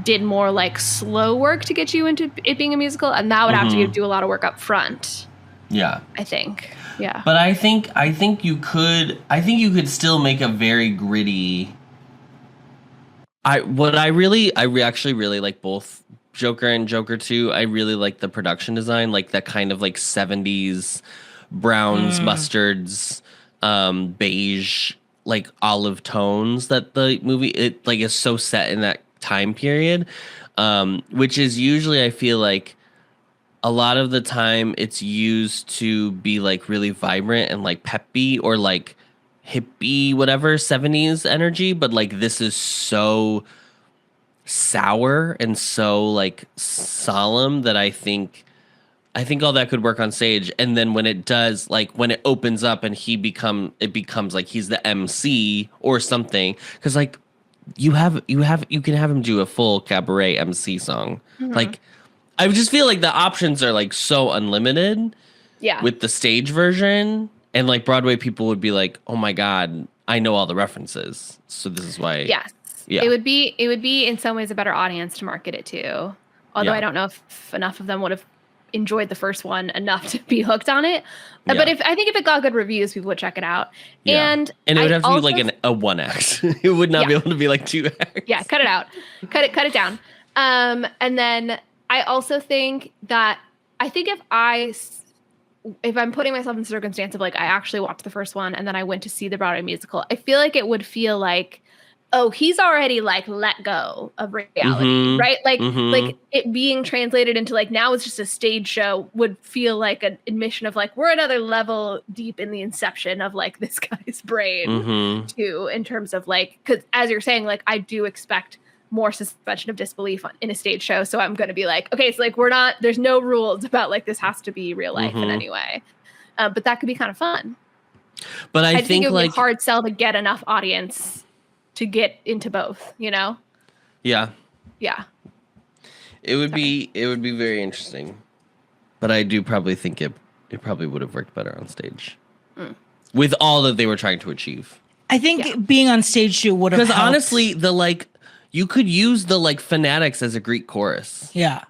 did more like slow work to get you into it being a musical, and that would have to do a lot of work up front. Yeah. I think. Yeah. But I think you could still make a very gritty. I actually really like both Joker and Joker 2. I really like the production design, like that kind of like 70s browns, mustards, beige, like olive tones that the movie it like is so set in that time period, which is usually I feel like a lot of the time it's used to be like really vibrant and like peppy or like hippie, whatever 70s energy, but like this is so sour and so like solemn that I think all that could work on stage. And then when it does, like when it opens up and it becomes like he's the MC or something, because like you can have him do a full cabaret MC song. Like I just feel like the options are like so unlimited with the stage version. And like Broadway people would be like, "Oh my God, I know all the references." So this is why. Yes. Yeah. It would be in some ways a better audience to market it to. Although I don't know if enough of them would have enjoyed the first one enough to be hooked on it. But I think if it got good reviews, people would check it out. Yeah. And it would have to be like a one act. It would not be able to be like two acts. Yeah, cut it out. Cut it down. And then I also think that if I'm putting myself in the circumstance of like I actually watched the first one and then I went to see the Broadway musical, I feel like it would feel like, oh, he's already like let go of reality, right? Like like it being translated into like now it's just a stage show would feel like an admission of like we're another level deep in the inception of like this guy's brain too, in terms of like, because as you're saying, like I do expect more suspension of disbelief in a stage show, so I'm going to be like, okay, so like there's no rules about like this has to be real life in any way, but that could be kind of fun. But I think it would like be a hard sell to get enough audience to get into both, you know? Yeah. It would be very interesting. But I do probably think it probably would have worked better on stage. With all that they were trying to achieve. I think being on stage too would have helped. Because honestly, you could use the like Fanatics as a Greek chorus. Yeah.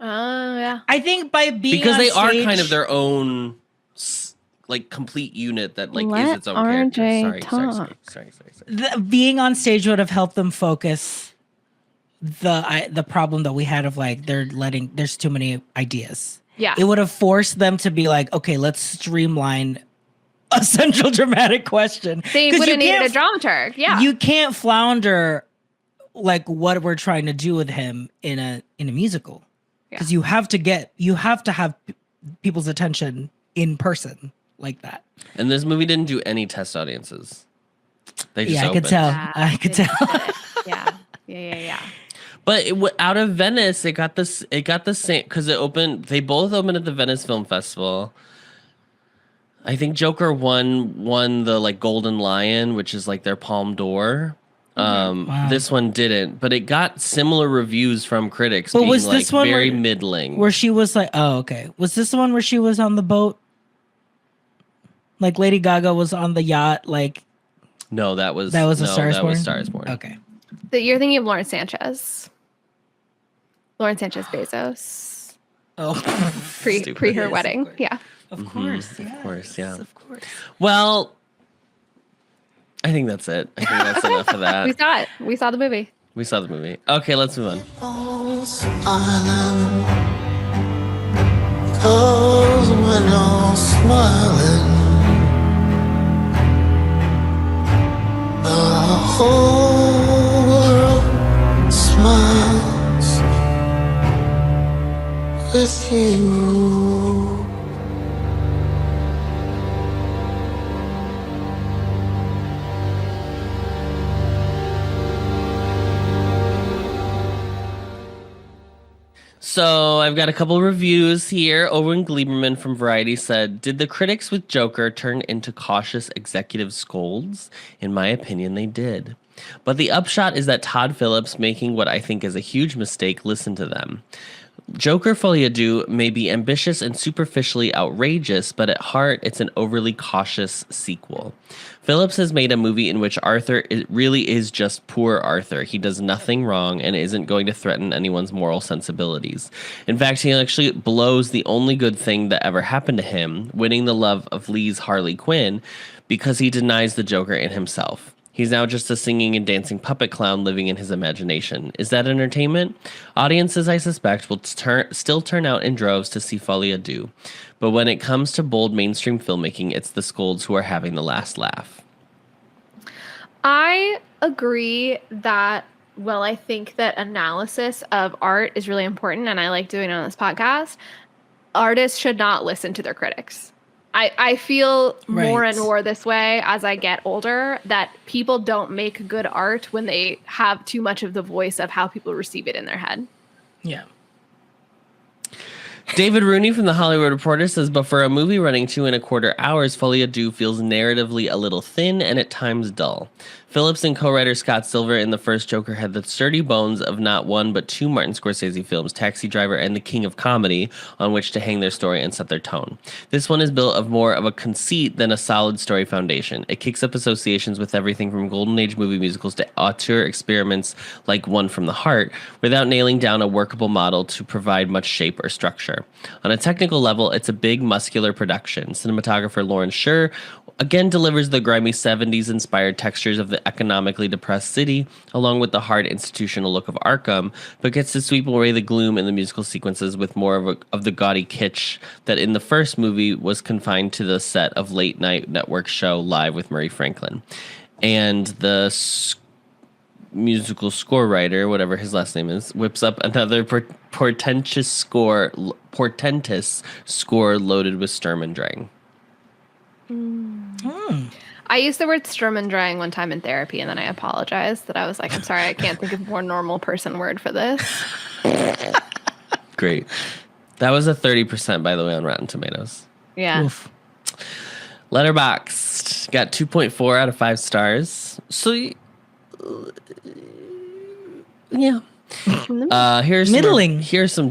Yeah. I think by being because on they stage, are kind of their own like complete unit that like is its own character. Sorry. Being on stage would have helped them focus the problem that we had of like there's too many ideas. Yeah. It would have forced them to be like, okay, let's streamline a central dramatic question. They would have needed a dramaturg. Yeah. You can't flounder like what we're trying to do with him in a musical. Because you have to have people's attention in person like that. And this movie didn't do any test audiences. They just opened. I could tell. Yeah. But out of Venice, it got the same because they both opened at the Venice Film Festival. I think Joker won the like Golden Lion, which is like their Palme d'Or. Wow. This one didn't, but it got similar reviews from critics. But was this one very middling? Where she was like, oh, okay. Was this the one where she was on the boat? Like Lady Gaga was on the yacht, like. No, that was A Star Is Born? Was Star Is Born. Okay. So you're thinking of Lawrence Sanchez Bezos. Oh, pre her wedding. Yeah. Of course. Yeah. Of course. Well, I think that's it. I think that's enough of that. We saw it. We saw the movie. Okay, let's move on. Cause when you're smiling, the whole world smiles with you. So I've got a couple reviews here. Owen Gleiberman from Variety said, did the critics with Joker turn into cautious executive scolds? In my opinion, they did. But the upshot is that Todd Phillips, making what I think is a huge mistake, listened to them. Joker Folie Deux may be ambitious and superficially outrageous, but at heart, it's an overly cautious sequel. Phillips has made a movie in which Arthur really is just poor Arthur. He does nothing wrong and isn't going to threaten anyone's moral sensibilities. In fact, he actually blows the only good thing that ever happened to him, winning the love of Lee's Harley Quinn, because he denies the Joker in himself. He's now just a singing and dancing puppet clown living in his imagination. Is that entertainment? Audiences, I suspect, will still turn out in droves to see Folie Deux. But when it comes to bold mainstream filmmaking, it's the scolds who are having the last laugh. I agree that, well, I think that analysis of art is really important, and I like doing it on this podcast. Artists should not listen to their critics. I feel more and more this way as I get older, that people don't make good art when they have too much of the voice of how people receive it in their head. Yeah. David Rooney from The Hollywood Reporter says, but for a movie running 2.25 hours, Folie Deux feels narratively a little thin and at times dull. Phillips and co-writer Scott Silver in the first Joker had the sturdy bones of not one but two Martin Scorsese films, Taxi Driver and The King of Comedy, on which to hang their story and set their tone. This one is built of more of a conceit than a solid story foundation. It kicks up associations with everything from Golden Age movie musicals to auteur experiments like One from the Heart, without nailing down a workable model to provide much shape or structure. On a technical level, it's a big, muscular production. Cinematographer Lauren Scher again delivers the grimy 70s-inspired textures of the economically depressed city, along with the hard institutional look of Arkham, but gets to sweep away the gloom in the musical sequences with more of the gaudy kitsch that in the first movie was confined to the set of late-night network show Live with Murray Franklin. And the musical score writer, whatever his last name is, whips up another portentous score loaded with Sturm and Drang. I used the word Sturm and Drang one time in therapy, and then I apologized that I was like, I'm sorry, I can't think of a more normal person word for this. Great. That was a 30%, by the way, on Rotten Tomatoes. Yeah. Oof. Letterboxd got 2.4 out of 5 stars. So, yeah. Here's Middling. Here's some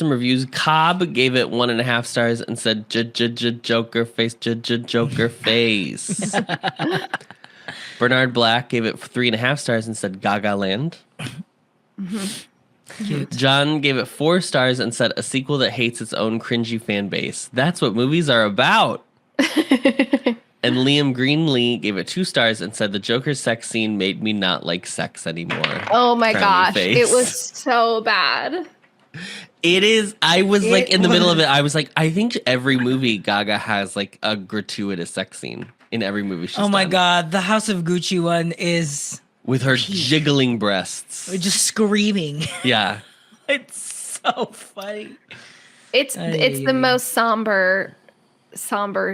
reviews. Cobb gave it 1.5 stars and said Joker face, Joker face. Bernard Black gave it 3.5 stars and said Gaga Land. Cute. John gave it 4 stars and said a sequel that hates its own cringy fan base. That's what movies are about. And Liam Greenlee gave it 2 stars and said the Joker sex scene made me not like sex anymore. Oh my Frowny gosh. face. It was so bad. It is. I was like in the middle of it. I was like, I think every movie Gaga has like a gratuitous sex scene in every movie she's Oh my done. God. The House of Gucci one is With her jiggling breasts. just screaming. Yeah. It's so funny. It's the most somber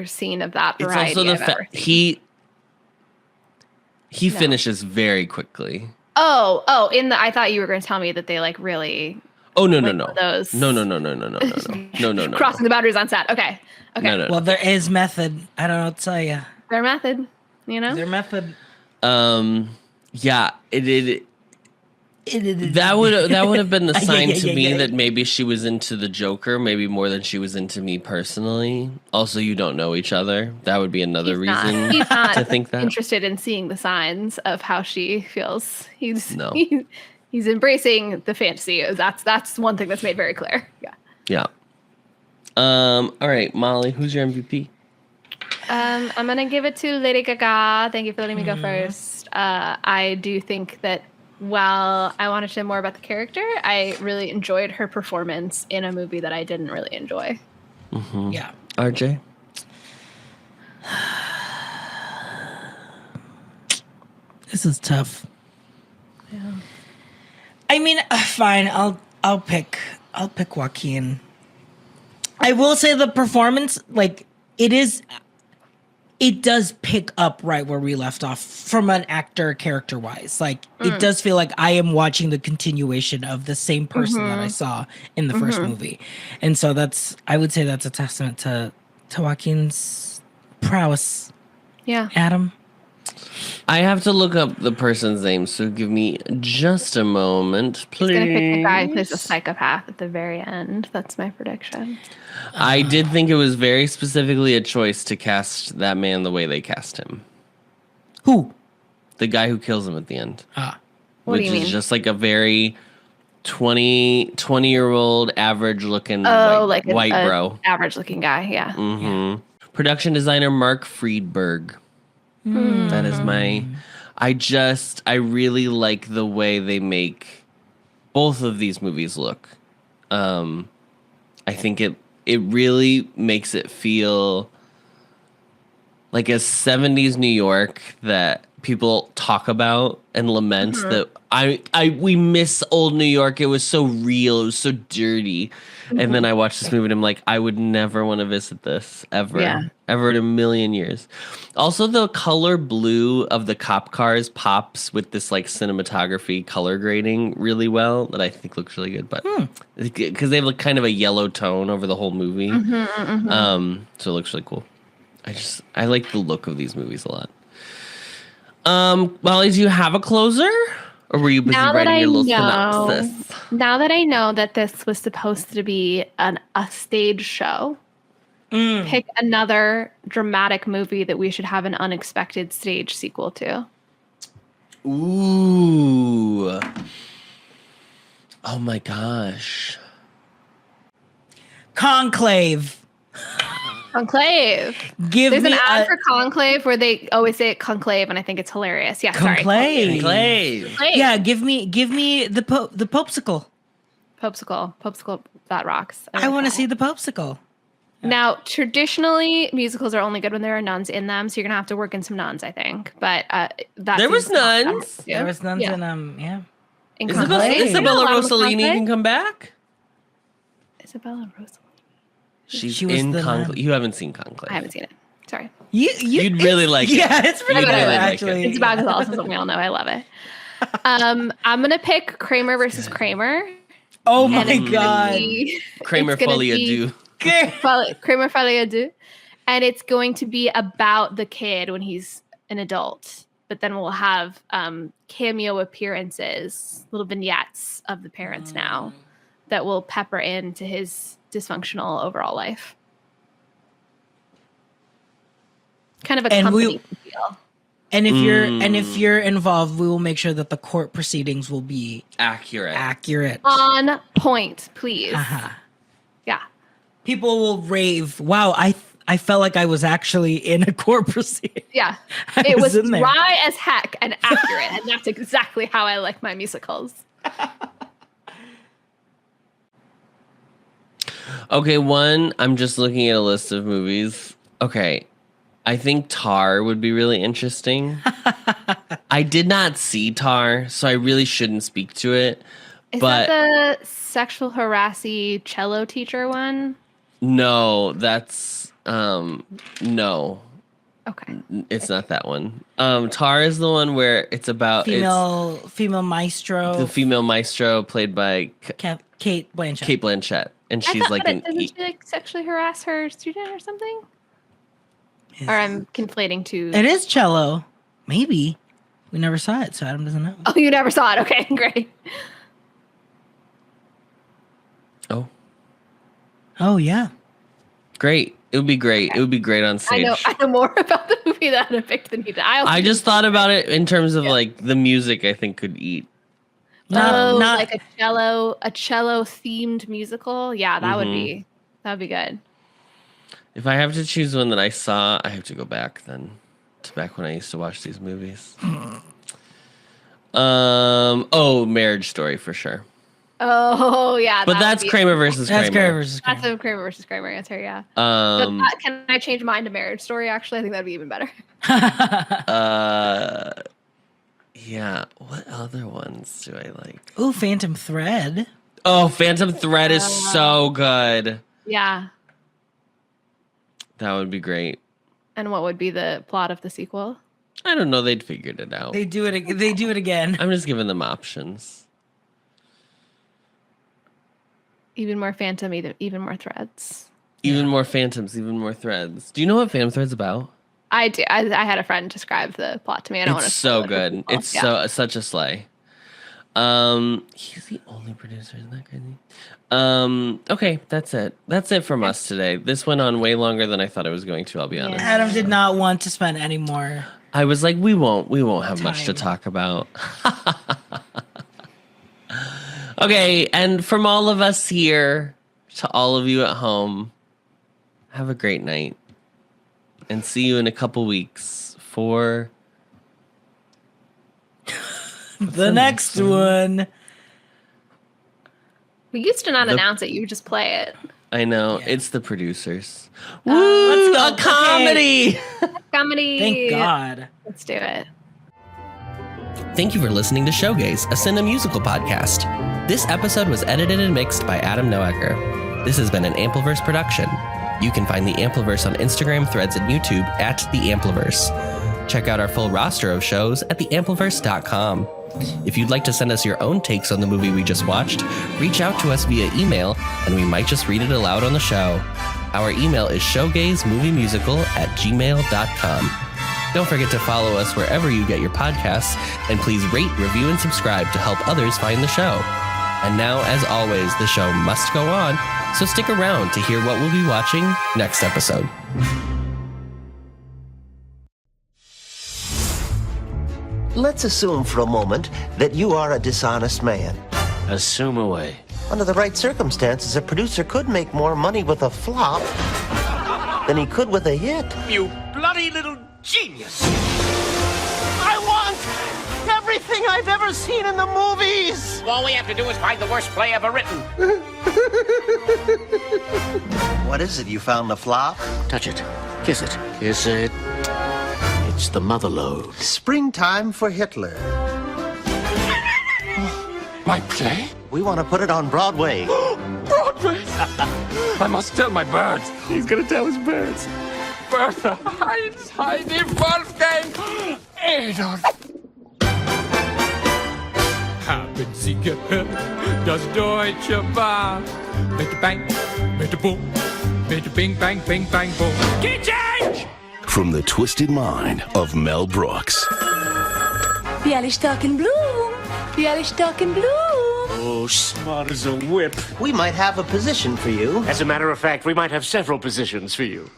scene of that It's variety also the I've ever fact seen. he finishes very quickly. Oh, I thought you were going to tell me that they like really. Oh no. Those No. crossing the boundaries on set. Okay. No. Well, there is method. I don't know what to tell you. Their method, you know. Their method. Yeah, that would have been the sign to me that maybe she was into the Joker, maybe more than she was into me personally. Also, you don't know each other. That would be another reason He's not to think that. interested in seeing the signs of how she feels. He's embracing the fantasy. That's one thing that's made very clear. Yeah. Yeah. All right, Molly, who's your MVP? I'm gonna give it to Lady Gaga. Thank you for letting me go first. I do think that while I wanted to know more about the character, I really enjoyed her performance in a movie that I didn't really enjoy. Mm-hmm. Yeah. RJ? This is tough. Yeah. I mean, fine. I'll pick Joaquin. I will say the performance, like, it does pick up right where we left off from an actor character wise. Like it does feel like I am watching the continuation of the same person that I saw in the first movie. And so I would say that's a testament to Joaquin's prowess. Yeah. Adam? I have to look up the person's name, so give me just a moment, please. He's gonna pick the guy who plays a psychopath at the very end. That's my prediction. I did think it was very specifically a choice to cast that man the way they cast him. Who? The guy who kills him at the end. What do you Which is mean? just like a very 20-year-old average looking like white a bro. average looking guy. Yeah. Mm-hmm. Production designer Mark Friedberg. That is my... I really like the way they make both of these movies look. I think it really makes it feel like a 70s New York that people talk about and lament that we miss old New York. It was so real. It was so dirty. And then I watched this movie and I'm like, I would never want to visit this ever. Yeah. Ever in a million years. Also, the color blue of the cop cars pops with this like cinematography color grading really well that I think looks really good. But because they have like kind of a yellow tone over the whole movie. So it looks really cool. I like the look of these movies a lot. Molly, do you have a closer? Or were you busy writing your little synopsis? Now that I know that this was supposed to be a stage show, pick another dramatic movie that we should have an unexpected stage sequel to. Ooh. Oh my gosh. Conclave. There's an ad for Conclave where they always say it conclave, and I think it's hilarious. Yeah, Conclave. Conclave. Yeah, give me the popsicle. Popsicle that rocks. I want to see the popsicle. Yeah. Now, traditionally, musicals are only good when there are nuns in them, so you're gonna have to work in some nuns, I think. But there was nuns. There was nuns in yeah. Isabella Rossellini can come back. Isabella Rossellini. She's in Conclave. You haven't seen Conclave. I haven't seen it. Sorry. You'd really like it. Yeah, it's pretty good, actually. It's about Gonzalez, something we all know. I love it. I'm going to pick Kramer versus Kramer. Oh, my God. Kramer Folie. Kramer Folie. And it's going to be about the kid when he's an adult. But then we'll have cameo appearances, little vignettes of the parents now that will pepper into his dysfunctional overall life. Kind of a company feel. And if you're involved, we will make sure that the court proceedings will be accurate. On point, please. Yeah. People will rave. Wow, I felt like I was actually in a court proceeding. Yeah. It was dry as heck and accurate, and that's exactly how I like my musicals. Okay, I'm just looking at a list of movies. Okay, I think Tar would be really interesting. I did not see Tar, so I really shouldn't speak to it. Is that the sexual harassy cello teacher one? No, that's no. Okay. It's not that one. Tar is the one where it's about female maestro. The female maestro played by Cate Blanchett. And she's like doesn't she like sexually harass her student or something? Or I'm conflating two. It is cello. Maybe. We never saw it, so Adam doesn't know. Oh, you never saw it. Okay, great. Oh yeah. Great. It would be great. Okay. It would be great on stage. I know more about the movie that I picked than you did. I just thought about it in terms of like the music I think could eat. Not like a cello themed musical. Yeah, that would be good. If I have to choose one that I saw, I have to go back then to back when I used to watch these movies. Marriage Story for sure. Oh yeah, but that's Kramer versus Kramer. That's a Kramer versus Kramer answer. Yeah. Can I change mine to Marriage Story? Actually, I think that'd be even better. Yeah. What other ones do I like? Oh, Phantom Thread. Oh, Phantom Thread is so good. Yeah. That would be great. And what would be the plot of the sequel? I don't know. They'd figured it out. They do it again. I'm just giving them options. Even more Phantom, even more threads. Even more Phantoms, even more threads. Do you know what Phantom Thread's about? I do. I had a friend describe the plot to me. I don't want to. It's so good. It's such a slay. He's the only producer. Isn't that crazy? Okay, that's it. That's it from us today. This went on way longer than I thought it was going to. I'll be honest. Adam did not want to spend any more. I was like, we won't have much to talk about. Okay, and from all of us here to all of you at home, have a great night. And see you in a couple weeks for the next one. We used to not announce it. You would just play it. I know. Yeah. It's the producers. Woo! Let's go. A comedy! Comedy. Thank God. Let's do it. Thank you for listening to Showgays, a Cine musical podcast. This episode was edited and mixed by Adam Noecker. This has been an Ampliverse production. You can find the Ampliverse on Instagram, Threads, and YouTube at the Ampliverse. Check out our full roster of shows at theampliverse.com. If you'd like to send us your own takes on the movie we just watched, reach out to us via email, and we might just read it aloud on the show. Our email is showgaysmoviemusical@gmail.com. Don't forget to follow us wherever you get your podcasts, and please rate, review, and subscribe to help others find the show. And now, as always, the show must go on, so stick around to hear what we'll be watching next episode. Let's assume for a moment that you are a dishonest man. Assume away. Under the right circumstances, a producer could make more money with a flop than he could with a hit. You bloody little genius! I want everything I've ever seen in the movies! All we have to do is find the worst play ever written. What is it? You found the flop? Touch it. Kiss it. Kiss it. It's the mother lode. Springtime for Hitler. My play? We want to put it on Broadway. Broadway! I must tell my birds. He's gonna tell his birds. Bertha, Heinz, Heidi, Wolfgang, Adolf. Haben Sie gehört, das deutsche Bar? Mit der Bang, mit der Boom, mit der Bing, Bang, Bing, Bang, Boom. Key change! From the twisted mind of Mel Brooks. Bialystok in bloom. Bialystok in bloom. Oh, smart as a whip. We might have a position for you. As a matter of fact, we might have several positions for you.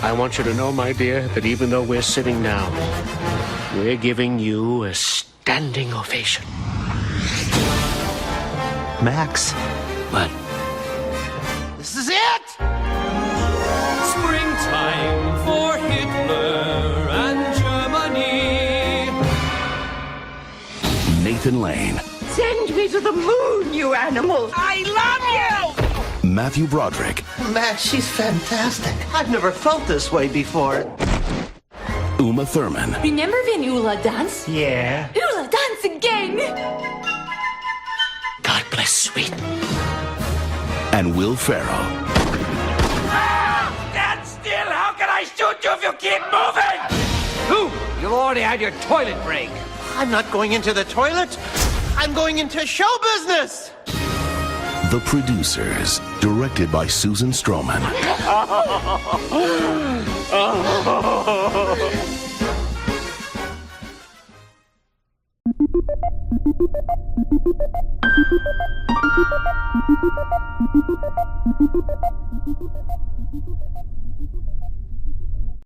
I want you to know, my dear, that even though we're sitting down, we're giving you a standing ovation. Max. What? This is it! Springtime for Hitler and Germany. Nathan Lane. Send me to the moon, you animal. I love you. Matthew Broderick. Max, she's fantastic. I've never felt this way before. Uma Thurman. Remember when Ula danced? Yeah. Ula, dance again. God bless Sweden. And Will Ferrell. Stand still! How can I shoot you if you keep moving? Who? You've already had your toilet break. I'm not going into the toilet. I'm going into show business. The Producers. Directed by Susan Stroman.